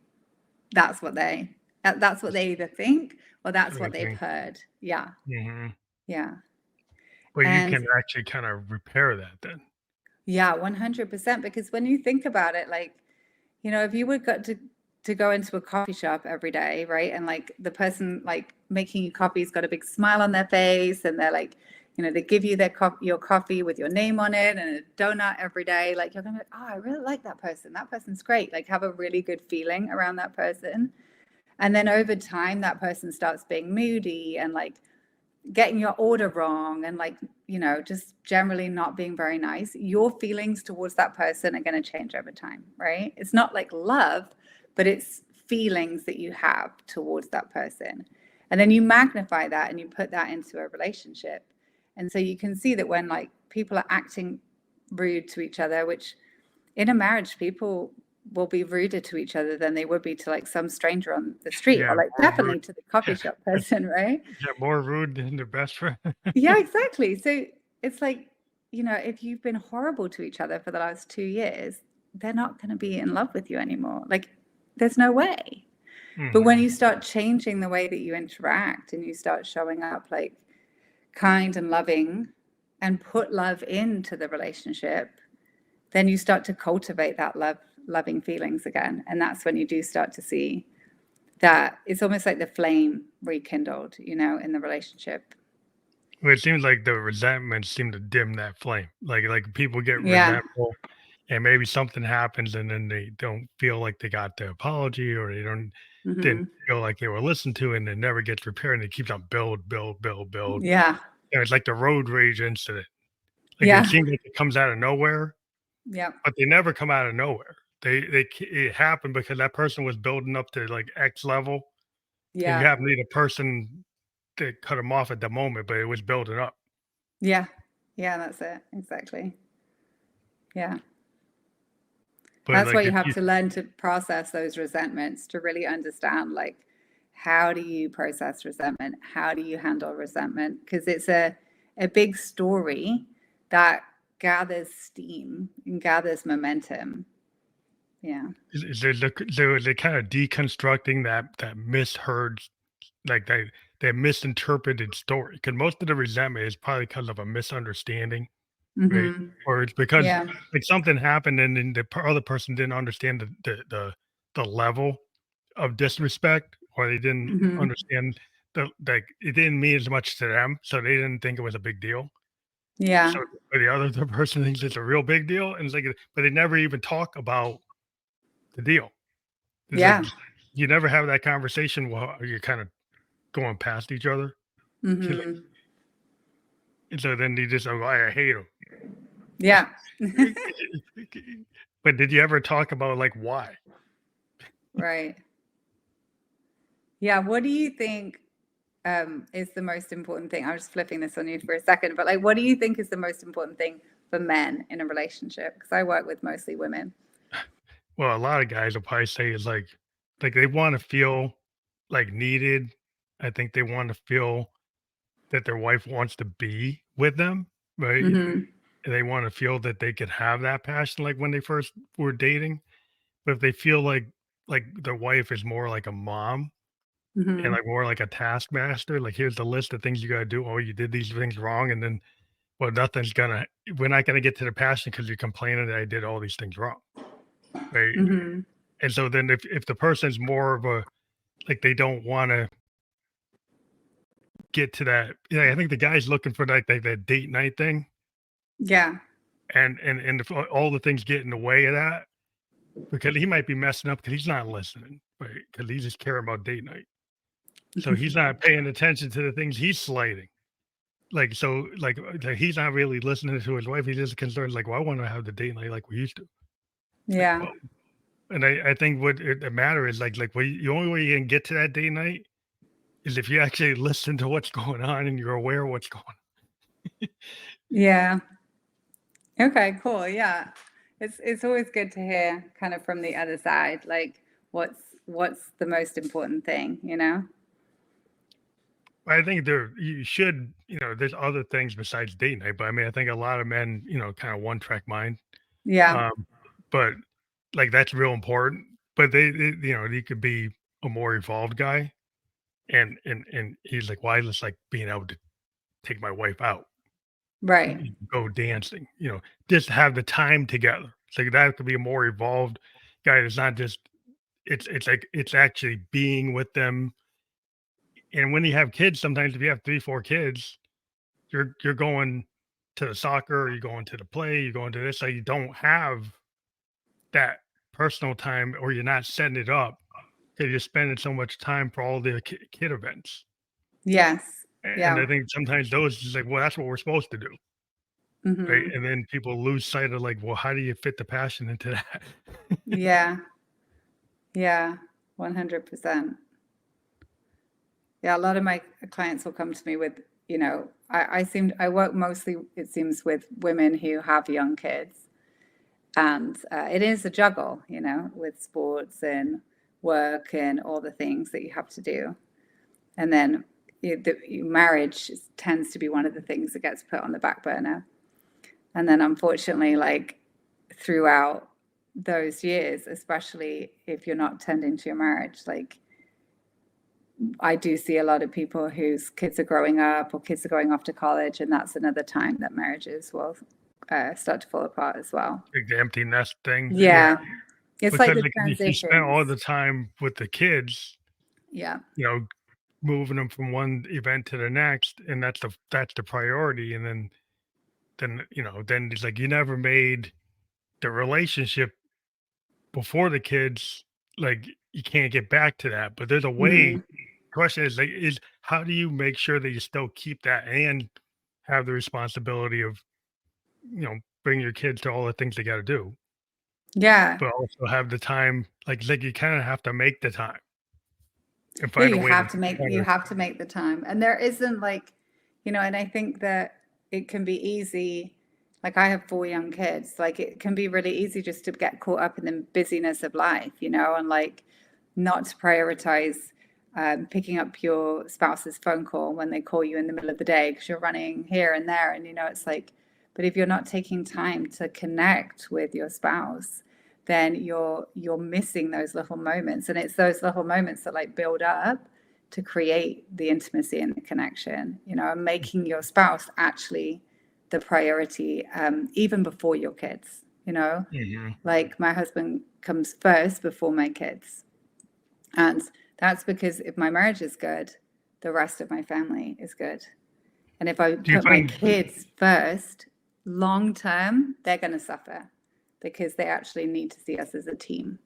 Speaker 2: That's what they either think or
Speaker 1: that's
Speaker 2: that's
Speaker 1: what I
Speaker 2: what they've
Speaker 1: think.
Speaker 2: heard. Yeah.
Speaker 1: Hmm.
Speaker 2: Yeah.
Speaker 1: But you
Speaker 2: And
Speaker 1: can actually kind of repair that then.
Speaker 2: yeah, 100%. Because when you think about it, like, you know, if you would got to go into a coffee shop every day, right? And like the person like making you coffee's got a big smile on their face, and they're like, you know, they give you your coffee with your name on it and a donut every day. Like you're gonna be like, oh, I really like that person. That person's great. Like have a really good feeling around that person. And then over time, that person starts being moody and like getting your order wrong and like, you know, just generally not being very nice. Your feelings towards that person are going to change over time, right? It's not like love, but it's feelings that you have towards that person. And then you magnify that and you put that into a relationship. And so you can see that when like people are acting rude to each other, which in a marriage, people will be ruder to each other than they would be to like some stranger on the street,
Speaker 1: Yeah,
Speaker 2: or like
Speaker 1: more rude.
Speaker 2: definitely to the coffee shop person, right?
Speaker 1: Yeah, more rude than the best friend.
Speaker 2: Yeah, exactly. So it's like, you know, if you've been horrible to each other for the last 2 years, they're not going to be in love with you anymore. Like, there's no way. But when
Speaker 1: Hmm.
Speaker 2: you start changing the way that you interact and you start showing up like kind and loving and put love into the relationship, then you start to cultivate that loving feelings again. And that's when you do start to see that it's almost like the flame rekindled, you know, in the relationship.
Speaker 1: Well, it seems like the resentment seemed to dim that flame. Like people get
Speaker 2: Yeah.
Speaker 1: resentful, and maybe something happens, and then they don't feel like they got the apology, or they don't didn't
Speaker 2: Mhm.
Speaker 1: feel like they were listened to, and it never gets repaired, and it keeps on build.
Speaker 2: Yeah.
Speaker 1: And it's like the road rage incident. Like, it
Speaker 2: Yeah.
Speaker 1: seems like it comes out of nowhere,
Speaker 2: Yep.
Speaker 1: but they never come out of nowhere. It happened because that person was building up to, like, X level, and you
Speaker 2: Yeah.
Speaker 1: happen to be the person that cut them off at the moment, but it was building up.
Speaker 2: Yeah. Yeah, that's it. Exactly. Yeah.
Speaker 1: But,
Speaker 2: That's why
Speaker 1: like,
Speaker 2: you
Speaker 1: if
Speaker 2: have
Speaker 1: you
Speaker 2: to learn to process those resentments to really understand, like, how do you process resentment? How do you handle resentment? Because it's a big story that gathers steam and gathers momentum. Yeah.
Speaker 1: they're kinda deconstructing that misheard, like, that misinterpreted story. Because most of the resentment is probably because of a misunderstanding, right?
Speaker 2: Mhm.
Speaker 1: Or it's because,
Speaker 2: Yeah.
Speaker 1: like, something happened, and then the other person didn't understand the level of disrespect, or they didn't
Speaker 2: Mhm.
Speaker 1: understand it didn't mean as much to them, so they didn't think it was a big deal. So,
Speaker 2: Yeah.
Speaker 1: but the person thinks it's a real big deal, and it's like, but they never even talk about the deal. It's like
Speaker 2: Yeah.
Speaker 1: you never have that conversation while you're kind of going past each other. She's like,
Speaker 2: Mhm.
Speaker 1: and so then you just go, I hate him.
Speaker 2: Yeah.
Speaker 1: But did you ever talk about, like, why?
Speaker 2: Right. Yeah, what do you think, is the most important thing? I was just flipping this on you for a second, but, like, what do you think is the most important thing for men in a relationship? Because I work with mostly women.
Speaker 1: Well, a lot of guys will probably say is like they want to feel like needed. I think they want to feel that their wife wants to be with them, right?
Speaker 2: Mhm.
Speaker 1: And they want to feel that they could have that passion like when they first were dating. But if they feel like their wife is more like a mom and
Speaker 2: Mhm.
Speaker 1: like more like a taskmaster, like here's the list of things you gotta do. Oh, you did these things wrong, and then well, we're not gonna get to the passion because you're complaining that I did all these things wrong. Right.
Speaker 2: Mhm.
Speaker 1: And so then if the person's more of a like they don't wanna get to that, yeah, I think the guy's looking for like that date night thing,
Speaker 2: Yeah.
Speaker 1: and if all the things get in the way of that, because he might be messing up because he's not listening, right? Because he's just caring about date night. So he's not paying attention to the things he's slighting. Like, so, like he's not really listening to his wife. He's just concerned, like, well, I want to have the date night like we used to. It's like,
Speaker 2: Yeah.
Speaker 1: well, and I think what the matter is like, well, the only way you can get to that date night is if you actually listen to what's going on and you're aware of what's going on.
Speaker 2: Yeah. Okay, cool. Yeah. It's always good to hear kind of from the other side, like what's the most important thing, you know?
Speaker 1: I think you should, there's other things besides date night, but I mean, I think a lot of men, kind of one track mind.
Speaker 2: Yeah.
Speaker 1: Um, but like that's real important. But he could be a more evolved guy, and he's like, why just like being able to take my wife out,
Speaker 2: Right.
Speaker 1: and go dancing, just have the time together. So that could be a more evolved guy. That's not just it's like it's actually being with them. And when you have kids, sometimes if you have 3, 4 kids, you're going to the soccer, or you're going to the play, you're going to this, so you don't have that personal time, or you're not setting it up because you're spending so much time for all the kid events.
Speaker 2: Yes.
Speaker 1: And
Speaker 2: Yeah.
Speaker 1: I think sometimes those is like, well, that's what we're supposed to do, right?
Speaker 2: Mhm.
Speaker 1: And then people lose sight of like, well, how do you fit the passion into that?
Speaker 2: Yeah. Yeah. 100%. Yeah, a lot of my clients will come to me with, I work mostly, it seems, with women who have young kids. And it is a juggle, with sports and work and all the things that you have to do. And then marriage tends to be one of the things that gets put on the back burner. And then unfortunately, like throughout those years, especially if you're not tending to your marriage, like I do see a lot of people whose kids are growing up or kids are going off to college, and that's another time that marriages will start to fall apart as well.
Speaker 1: Like the empty nest thing. Yeah.
Speaker 2: Yeah, it's like
Speaker 1: Because
Speaker 2: the
Speaker 1: like if you spend all
Speaker 2: transitions.
Speaker 1: the time with the kids,
Speaker 2: Yeah,
Speaker 1: you know, moving them from one event to the next, and that's the priority. And then it's like you never made the relationship before the kids, like, you can't get back to that, but there's a way.
Speaker 2: Mhm.
Speaker 1: Question is, like, is how do you make sure that you still keep that and have the responsibility of, bring your kids to all the things they gotta do,
Speaker 2: Yeah.
Speaker 1: but also have the time, like, you kinda have to make the time and
Speaker 2: Yeah,
Speaker 1: find a way to
Speaker 2: you
Speaker 1: kinda.
Speaker 2: have to make the time. And there isn't like, and I think that it can be easy. Like I have 4 young kids. Like it can be really easy just to get caught up in the busyness of life, and like not to prioritize picking up your spouse's phone call when they call you in the middle of the day because you're running here and there. And it's like, but if you're not taking time to connect with your spouse, then you're missing those little moments, and it's those little moments that like build up to create the intimacy and the connection, and making your spouse actually the priority, even before your kids.
Speaker 1: Mhm.
Speaker 2: Like my husband comes first before my kids, and that's because if my marriage is good, the rest of my family is good. And if I
Speaker 1: Do you
Speaker 2: put my
Speaker 1: find
Speaker 2: kids first, long term, they're going to suffer because they actually need to see us as a team.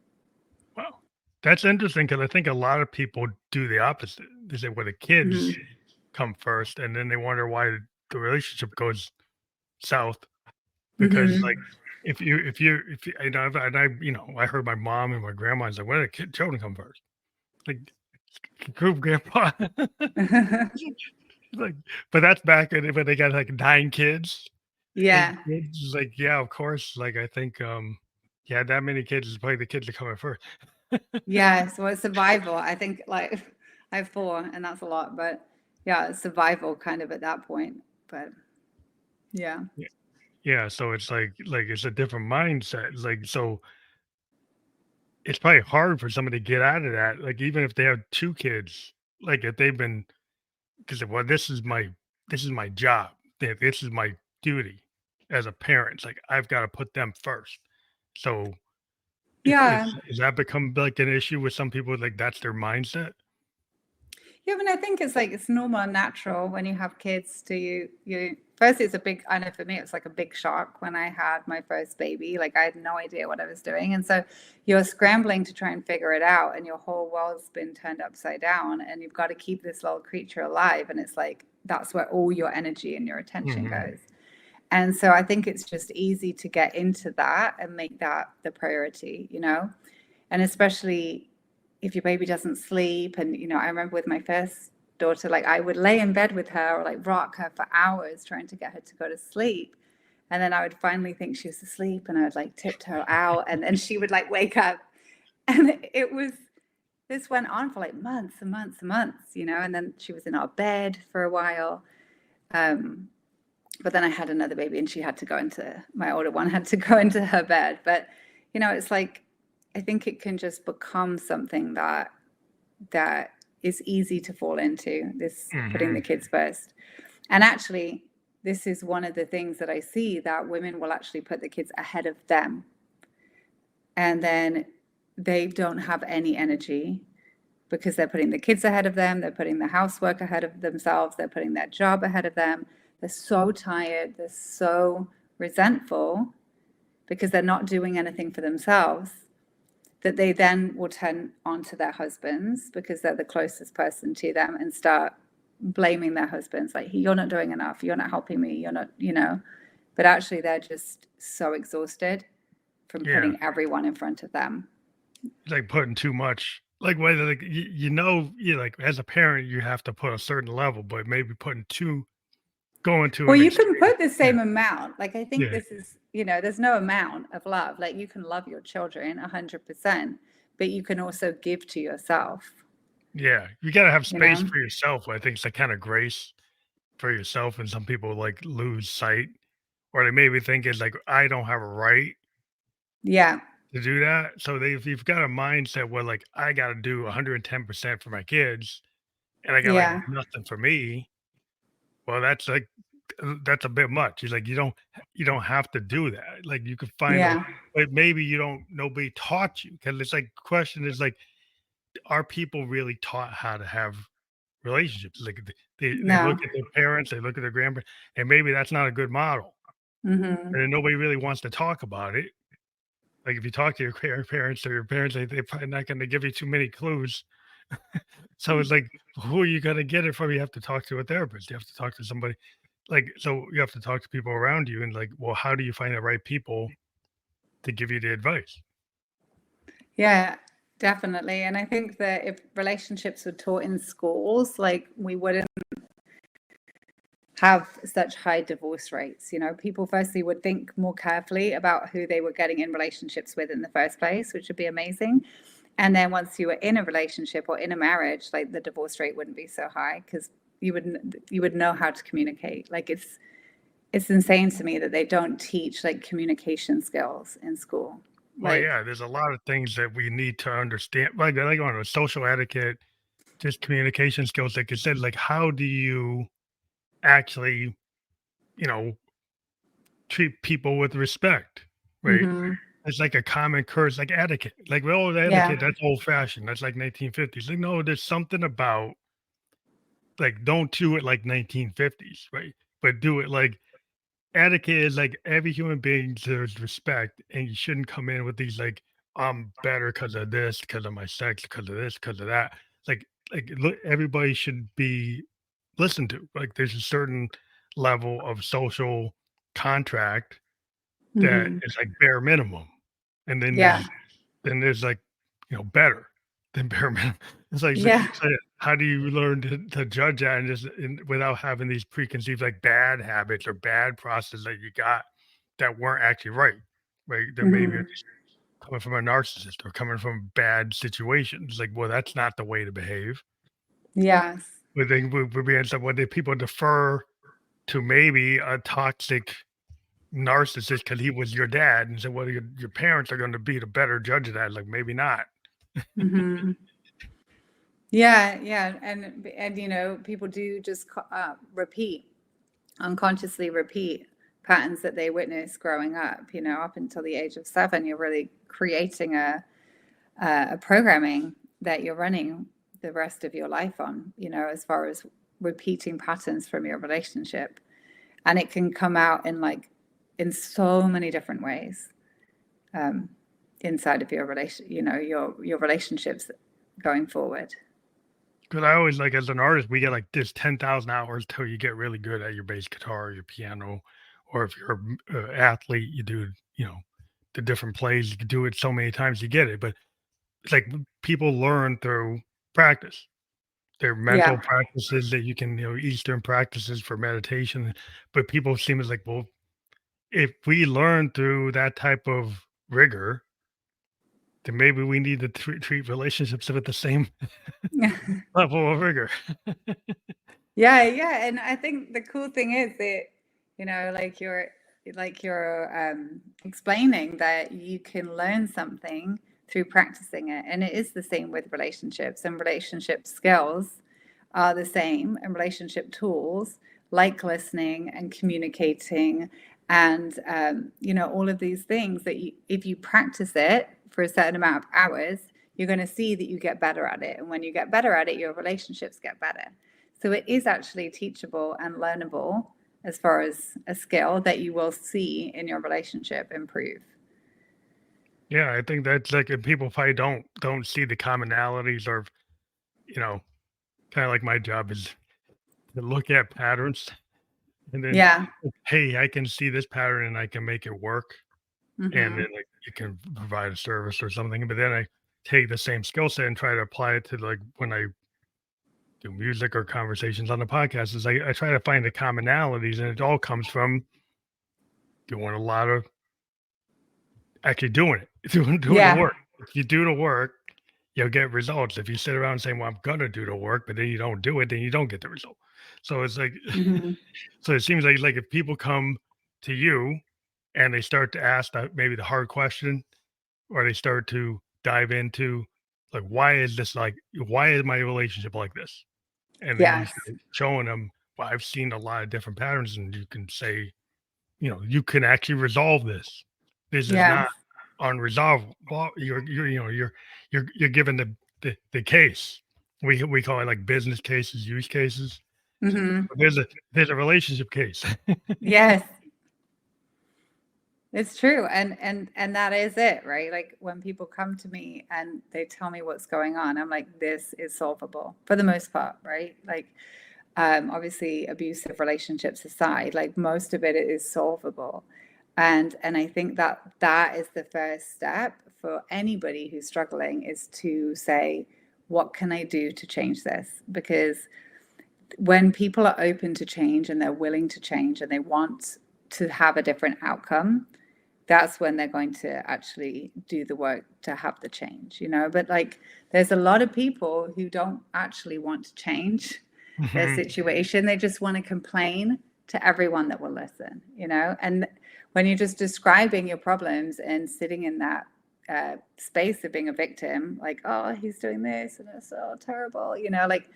Speaker 1: Well, that's interesting because I think a lot of people do the opposite. They say, "Well, the kids
Speaker 2: Hmm.
Speaker 1: come first," and then they wonder why the relationship goes south because, like,
Speaker 2: Hmm.
Speaker 1: if you and I heard my mom and my grandma's like, "Why do the children come first?" Like, group grandpa. Like, but that's back when they got, like, 9 kids, 8
Speaker 2: Yeah.
Speaker 1: kids, like, yeah, of course, like, I think, yeah, that many kids is probably the kids are coming first.
Speaker 2: Yeah. So it's survival. I think like I have 4 and that's a lot, but yeah, it's survival kind of at that point. But yeah.
Speaker 1: Yeah, yeah, so it's like, it's a different mindset, like, so it's probably hard for somebody to get out of that, like, even if they have 2 kids, like, if they've been 'cause, well, this is my job, this is my duty as a parent, like, I've gotta put them first. So,
Speaker 2: Yeah.
Speaker 1: is that become, like, an issue with some people, like, that's their mindset?
Speaker 2: Yeah, I mean, I think it's like it's normal and natural when you have kids to you first it's a big I know for me it was like a big shock when I had my first baby. Like I had no idea what I was doing. And so you're scrambling to try and figure it out and your whole world's been turned upside down and you've got to keep this little creature alive. And it's like that's where all your energy and your attention
Speaker 1: Mhm.
Speaker 2: goes. And so I think it's just easy to get into that and make that the priority. And especially if your baby doesn't sleep. And I remember with my first daughter, like I would lay in bed with her or like rock her for hours trying to get her to go to sleep, and then I would finally think she was asleep and I would like tiptoe out and then she would like wake up. And it was this went on for like months and months and months. And then she was in our bed for a while. um, but then I had another baby and she had to go into my older one had to go into her bed. But it's like I think it can just become something that is easy to fall into, this putting the
Speaker 1: Mhm.
Speaker 2: kids first. And actually, this is one of the things that I see, that women will actually put the kids ahead of them. And then they don't have any energy because they're putting the kids ahead of them, they're putting the housework ahead of themselves, they're putting their job ahead of them. They're so tired, they're so resentful because they're not doing anything for themselves, that they then will turn onto their husbands because they're the closest person to them and start blaming their husbands, like, you're not doing enough, you're not helping me, you're not. But actually they're just so exhausted from
Speaker 1: Yeah,
Speaker 2: putting everyone in front of them.
Speaker 1: it's like putting too much, like, whether, like, you like, as a parent, you have to put a certain level, but maybe putting too going to
Speaker 2: Well,
Speaker 1: an
Speaker 2: you can
Speaker 1: extreme.
Speaker 2: put the
Speaker 1: Yeah,
Speaker 2: same amount. Like I think
Speaker 1: yeah,
Speaker 2: this is, there's no amount of love. Like you can love your children 100%, but you can also give to yourself,
Speaker 1: yeah, you gotta have
Speaker 2: you
Speaker 1: space
Speaker 2: know?
Speaker 1: for yourself, I think it's like kinda grace for yourself, and some people, like, lose sight, or they maybe think it's like, "I don't have a right
Speaker 2: Yeah.
Speaker 1: to do that," so if you've got a mindset where, like, "I gotta do 110% for my kids, and I got, like,
Speaker 2: Yeah.
Speaker 1: nothing for me," well, that's, like, that's a bit much. He's like, you don't have to do that." Like, you could find a
Speaker 2: Yeah.
Speaker 1: but maybe nobody taught you, because it's like, question is, like, are people really taught how to have relationships? Like, they look
Speaker 2: No.
Speaker 1: at their parents, they look at their grandparents, and maybe that's not a good model,
Speaker 2: Mhm.
Speaker 1: and then nobody really wants to talk about it. Like if you talk to your parents or your parents, they're probably not going to give you too many clues. So it's like, who are you going to get it from? You have to talk to a therapist. You have to talk to somebody. Like, so you have to talk to people around you, and like, well, how do you find the right people to give you the advice?
Speaker 2: Yeah, definitely. And I think that if relationships were taught in schools, like we wouldn't have such high divorce rates. You know, people firstly would think more carefully about who they were getting in relationships with in the first place, which would be amazing. And then once you were in a relationship or in a marriage, like the divorce rate wouldn't be so high because you would know how to communicate. Like it's insane to me that they don't teach like communication skills in school.
Speaker 1: Well,
Speaker 2: Like,
Speaker 1: yeah, there's a lot of things that we need to understand, like on a social etiquette, just communication skills. Like you said, like how do you actually, you know, treat people with respect, right?
Speaker 2: hmm,
Speaker 1: It's like a common curse, like etiquette. Like, well, the
Speaker 2: yeah,
Speaker 1: etiquette, that's old fashioned. That's like 1950s. Like, no, there's something about like don't do it like 1950s, right? But do it like etiquette is like every human being deserves respect, and you shouldn't come in with these like I'm better because of this, because of my sex, because of this, because of that. Look, everybody should be listened to. Like there's a certain level of social contract that
Speaker 2: hmm,
Speaker 1: is like bare minimum, and
Speaker 2: yeah,
Speaker 1: then there's like better than bare minimum. It's like
Speaker 2: yeah,
Speaker 1: so how do you learn to judge that and without having these preconceived like bad habits or bad processes that you got that weren't actually right, right? That maybe are
Speaker 2: hmm,
Speaker 1: just coming from a narcissist or coming from bad situations. Like, well, that's not the way to behave.
Speaker 2: yes.
Speaker 1: But then we're being some when people defer to maybe a toxic narcissist because he was your dad and said, well, your parents are going to be the better judge of that. Like, maybe not.
Speaker 2: Hmm. Yeah, yeah, and you know, people do just repeat, unconsciously repeat patterns that they witnessed growing up. You know, up until the age of 7, you're really creating a programming that you're running the rest of your life on. You know, as far as repeating patterns from your relationship, and it can come out in so many different ways um, inside of your relation. You know, your relationships going forward.
Speaker 1: Because I always like as an artist, we get like this 10,000 hours till you get really good at your bass guitar, or your piano, or if you're an athlete, you do, the different plays. You can do it so many times you get it. But it's like people learn through practice. There are mental
Speaker 2: Yeah.
Speaker 1: practices that you can, Eastern practices for meditation. But people seem as like, well, if we learn through that type of rigor, then maybe we need to treat relationships with the same level of rigor.
Speaker 2: Yeah, yeah, and I think the cool thing is that, you know, like you're explaining that you can learn something through practicing it, and it is the same with relationships, and relationship skills are the same, and relationship tools like listening and communicating, and you know, all of these things that if you practice it for a certain amount of hours, you're going to see that you get better at it, and when you get better at it, your relationships get better. So it is actually teachable and learnable as far as a skill that you will see in your relationship improve.
Speaker 1: Yeah, I think that's like and people probably don't see the commonalities or, you know, kinda like my job is to look at patterns and then,
Speaker 2: Yeah.
Speaker 1: "Hey, I can see this pattern and I can make it work," and
Speaker 2: Hmm.
Speaker 1: then, like, you can provide a service or something, but then I take the same skill set and try to apply it to, like, when I do music or conversations on the podcast is I try to find the commonalities, and it all comes from doing a lot of actually doing it, doing the
Speaker 2: Yeah.
Speaker 1: work. If you do the work, you'll get results. If you sit around saying, "Well, I'm gonna do the work," but then you don't do it, then you don't get the result. So it's like,
Speaker 2: Hmm.
Speaker 1: so it seems like if people come to you and they start to ask maybe the hard question, or they start to dive into like, why is my relationship like this? And then you
Speaker 2: Yes.
Speaker 1: start showing them, well, I've seen a lot of different patterns, and you can say, you can actually resolve this. This is
Speaker 2: Yes.
Speaker 1: not unresolvable. Well, you're given the case. We call it like business cases, use cases. So
Speaker 2: Hmm.
Speaker 1: there's a relationship case.
Speaker 2: Yes. It's true, and that is it, right? Like when people come to me and they tell me what's going on, I'm like, this is solvable for the most part, right? Like, obviously, abusive relationships aside, like most of it is solvable, and I think that that is the first step for anybody who's struggling is to say, what can I do to change this? Because when people are open to change and they're willing to change and they want to have a different outcome, that's when they're going to actually do the work to have the change, you know. But like there's a lot of people who don't actually want to change their
Speaker 1: Mhm.
Speaker 2: situation. They just want to complain to everyone that will listen, you know. And when you're just describing your problems and sitting in that space of being a victim, like, oh, he's doing this and it's so terrible, you know, like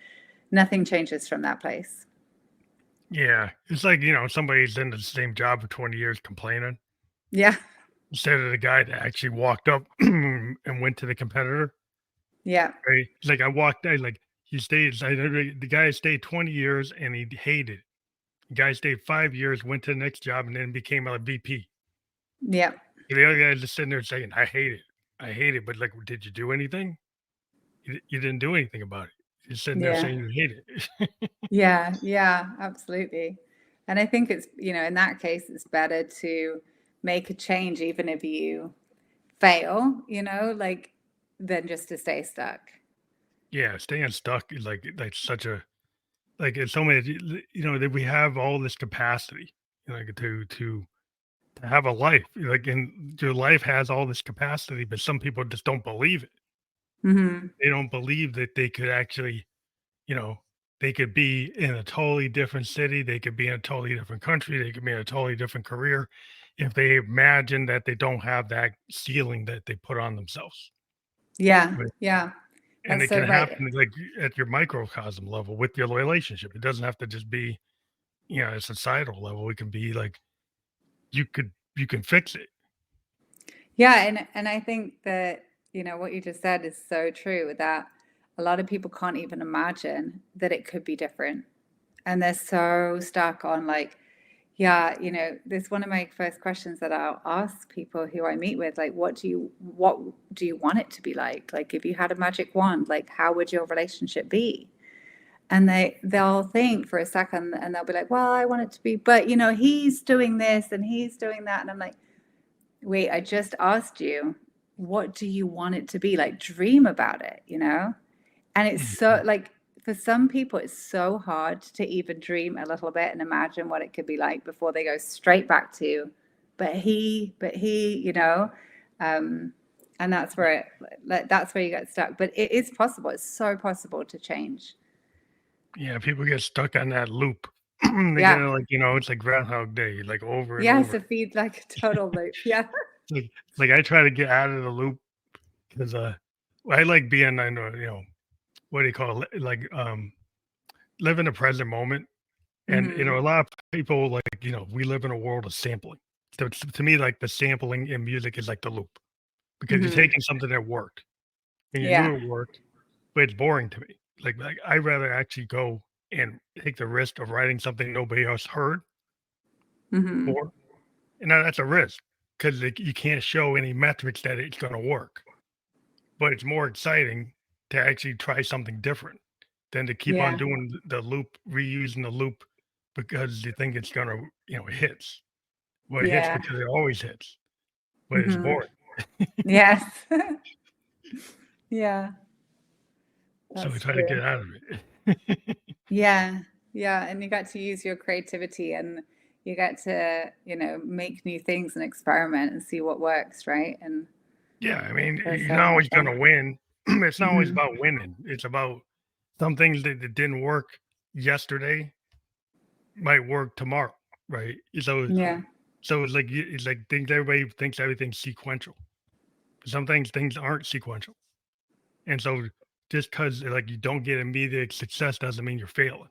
Speaker 2: nothing changes from that place.
Speaker 1: Yeah, it's like, somebody's in the same job for 20 years complaining
Speaker 2: Yeah.
Speaker 1: instead of the guy that actually walked up and went to the competitor,
Speaker 2: Yeah.
Speaker 1: right? It's like I walked I like he stayed the guy stayed 20 years and he hated it. The guy stayed 5 years, went to the next job and then became a VP.
Speaker 2: Yeah.
Speaker 1: The other guy's just sitting there saying, "I hate it. I hate it." But like, did you do anything? You didn't do anything about it. You're sitting there
Speaker 2: Yeah.
Speaker 1: saying you hate it.
Speaker 2: Yeah, yeah, absolutely. And I think it's, you know, in that case, it's better to make a change even if you fail, you know, like than just to stay stuck.
Speaker 1: Yeah, staying stuck is like such a it's so many that we have all this capacity, like to have a life, like and your life has all this capacity, but some people just don't believe it.
Speaker 2: Hmm.
Speaker 1: They don't believe that they could actually, you know, they could be in a totally different city, they could be in a totally different country, they could be in a totally different career if they imagine that they don't have that ceiling that they put on themselves.
Speaker 2: Yeah,
Speaker 1: Right.
Speaker 2: yeah,
Speaker 1: And
Speaker 2: that's
Speaker 1: it
Speaker 2: so
Speaker 1: can
Speaker 2: right.
Speaker 1: happen like at your microcosm level with your relationship. It doesn't have to just be, at a societal level. It can be like you can fix it.
Speaker 2: Yeah, and I think that, you know, what you just said is so true that a lot of people can't even imagine that it could be different. And they're so stuck on like, yeah, you know, this one of my first questions that I'll ask people who I meet with, like, what do you want it to be like? Like if you had a magic wand, like how would your relationship be? And they'll think for a second and they'll be like, well, I want it to be, but you know, he's doing this and he's doing that. And I'm like, wait, I just asked you, what do you want it to be? Like dream about it, you know? And it's so
Speaker 1: Mhm.
Speaker 2: like for some people, it's so hard to even dream a little bit and imagine what it could be like before they go straight back to, but he, you know, um, and that's where that's where you get stuck. But it is possible. It's so possible to change.
Speaker 1: Yeah, people get stuck on that loop. They get
Speaker 2: Yeah,
Speaker 1: like, it's like Groundhog Day, like over and
Speaker 2: yeah.
Speaker 1: over.
Speaker 2: So feed like a total loop. Yeah.
Speaker 1: Like I try to get out of the loop because I like being I know, what do you call it? Like live in the present moment. And
Speaker 2: Hmm.
Speaker 1: a lot of people like, we live in a world of sampling. So to me, like the sampling in music is like the loop because you're
Speaker 2: Hmm.
Speaker 1: taking something that worked and you
Speaker 2: Yeah.
Speaker 1: knew it worked, but it's boring to me. Like I'd rather actually go and take the risk of writing something nobody else heard
Speaker 2: Hmm.
Speaker 1: for. And now that's a risk because you can't show any metrics that it's going to work. But it's more exciting to actually try something different than to keep on
Speaker 2: Yeah.
Speaker 1: doing the loop, reusing the loop because you think it's going to, it hits. Well, it hits
Speaker 2: Yeah.
Speaker 1: because it always hits, but it's
Speaker 2: Hmm.
Speaker 1: boring.
Speaker 2: Yes. Yeah.
Speaker 1: So we
Speaker 2: That's
Speaker 1: try to get
Speaker 2: true.
Speaker 1: out of it.
Speaker 2: Yeah, yeah, and you got to use your creativity and you get to, you know, make new things and experiment and see what works, right? And
Speaker 1: Yeah, I mean,
Speaker 2: that's
Speaker 1: you're
Speaker 2: so
Speaker 1: not
Speaker 2: much
Speaker 1: always going
Speaker 2: fun.
Speaker 1: to win. It's not always
Speaker 2: Hmm.
Speaker 1: about winning. It's about some things that didn't work yesterday might work tomorrow, right?
Speaker 2: Yeah,
Speaker 1: So it's like things everybody thinks everything's sequential. Some things aren't sequential, and so just because like you don't get immediate success doesn't mean you're failing.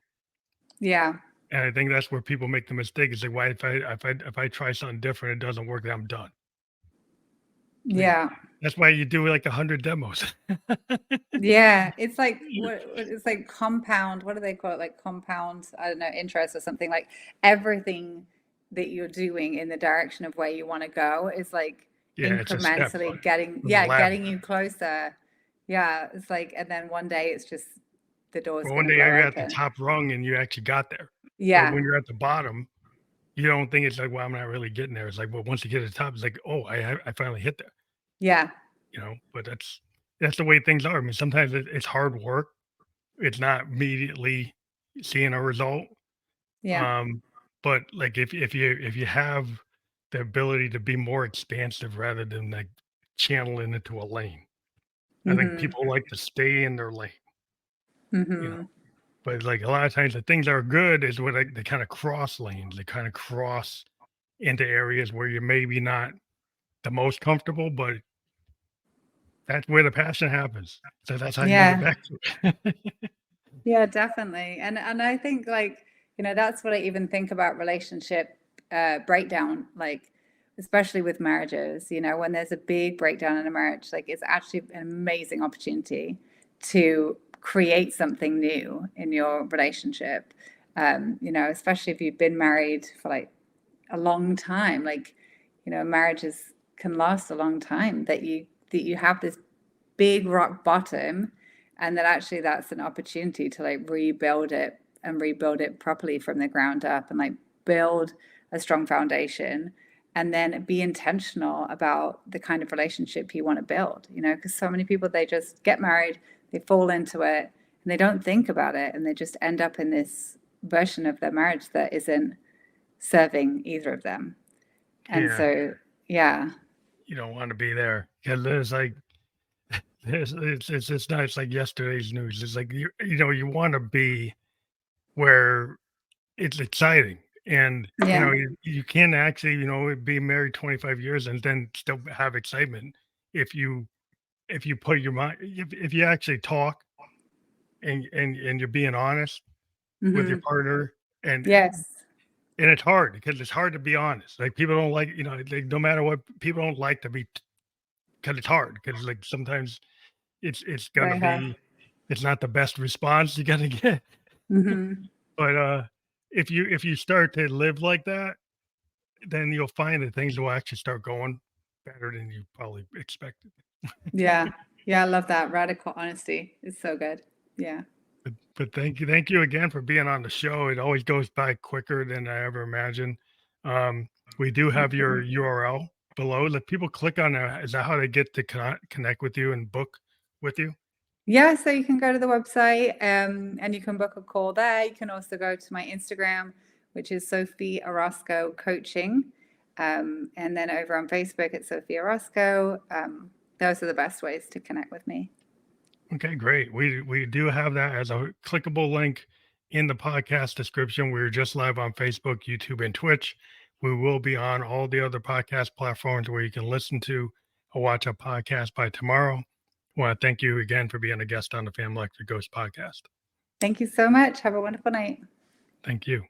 Speaker 2: yeah,
Speaker 1: And I think that's where people make the mistake is like, why if I try something different, it doesn't work, then I'm done. Like
Speaker 2: yeah,
Speaker 1: that's why you do like 100 demos.
Speaker 2: yeah. It's like it's like compound. What do they call it? Like compound, I don't know, interest or something. Like everything that you're doing in the direction of where you want to go is like
Speaker 1: Yeah, it's a step.
Speaker 2: incrementally getting,
Speaker 1: It's a ladder.
Speaker 2: getting you closer. Yeah, it's like, and then one day it's just the door's
Speaker 1: But
Speaker 2: going
Speaker 1: one
Speaker 2: to
Speaker 1: day
Speaker 2: blow
Speaker 1: you're at the
Speaker 2: open.
Speaker 1: top rung and you actually got there. But
Speaker 2: Yeah,
Speaker 1: when you're at the bottom, you don't think it's like, well, I'm not really getting there. It's like, well, once you get to the top, it's like, oh, I finally hit there.
Speaker 2: yeah,
Speaker 1: But that's the way things are. I mean, sometimes it's hard work. It's not immediately seeing a result.
Speaker 2: yeah.
Speaker 1: Um, but like if you have the ability to be more expansive rather than like channeling into a lane, I think
Speaker 2: Mm-hmm.
Speaker 1: people like to stay in their lane. You know,
Speaker 2: Mm-hmm.
Speaker 1: but like a lot of times the things that are good is where they kind of cross lanes. They kind of cross into areas where you're maybe not the most comfortable, but that's where the passion happens. So that's how you get
Speaker 2: Yeah.
Speaker 1: back to it.
Speaker 2: Yeah, definitely. And I think like, that's what I even think about relationship breakdown, like especially with marriages, when there's a big breakdown in a marriage, like it's actually an amazing opportunity to create something new in your relationship. Especially if you've been married for like a long time, like, marriages can last a long time, that you have this big rock bottom, and that actually that's an opportunity to like rebuild it and rebuild it properly from the ground up, and like build a strong foundation, and then be intentional about the kind of relationship you want to build, because so many people, they just get married, they fall into it, and they don't think about it, and they just end up in this version of their marriage that isn't serving either of them. And
Speaker 1: Yeah,
Speaker 2: so, yeah.
Speaker 1: you don't want to be there because there's like it's not it's like yesterday's news. It's like you want to be where it's exciting. And
Speaker 2: Yeah.
Speaker 1: you can actually be married 25 years and then still have excitement if you put your mind if you actually talk and you're being honest with your
Speaker 2: Hmm.
Speaker 1: partner. and
Speaker 2: Yes.
Speaker 1: and it's hard because it's hard to be honest. Like people don't like like, no matter what, people don't like to be, because it's hard because like sometimes it's gonna
Speaker 2: Very hard.
Speaker 1: be it's not the best response you're gonna get.
Speaker 2: Hmm.
Speaker 1: But if you start to live like that, then you'll find that things will actually start going better than you probably expected.
Speaker 2: Yeah. Yeah. I love that. Radical honesty is so good. Yeah.
Speaker 1: But thank you again for being on the show. It always goes by quicker than I ever imagined. Um, we do
Speaker 2: Thank
Speaker 1: have your
Speaker 2: you.
Speaker 1: URL below. Let people click on that. Is that how they get to connect with you and book with you?
Speaker 2: Yeah. So you can go to the website, and you can book a call there. You can also go to my Instagram, which is Sophie Orozco Coaching. And then over on Facebook, it's Sophie Orozco. Those are the best ways to connect with me.
Speaker 1: Okay, great. We do have that as a clickable link in the podcast description. We're just live on Facebook, YouTube, and Twitch. We will be on all the other podcast platforms where you can listen to or watch a podcast by tomorrow. I want to thank you again for being a guest on the Family Electric Ghost podcast.
Speaker 2: Thank you so much. Have a wonderful night.
Speaker 1: Thank you.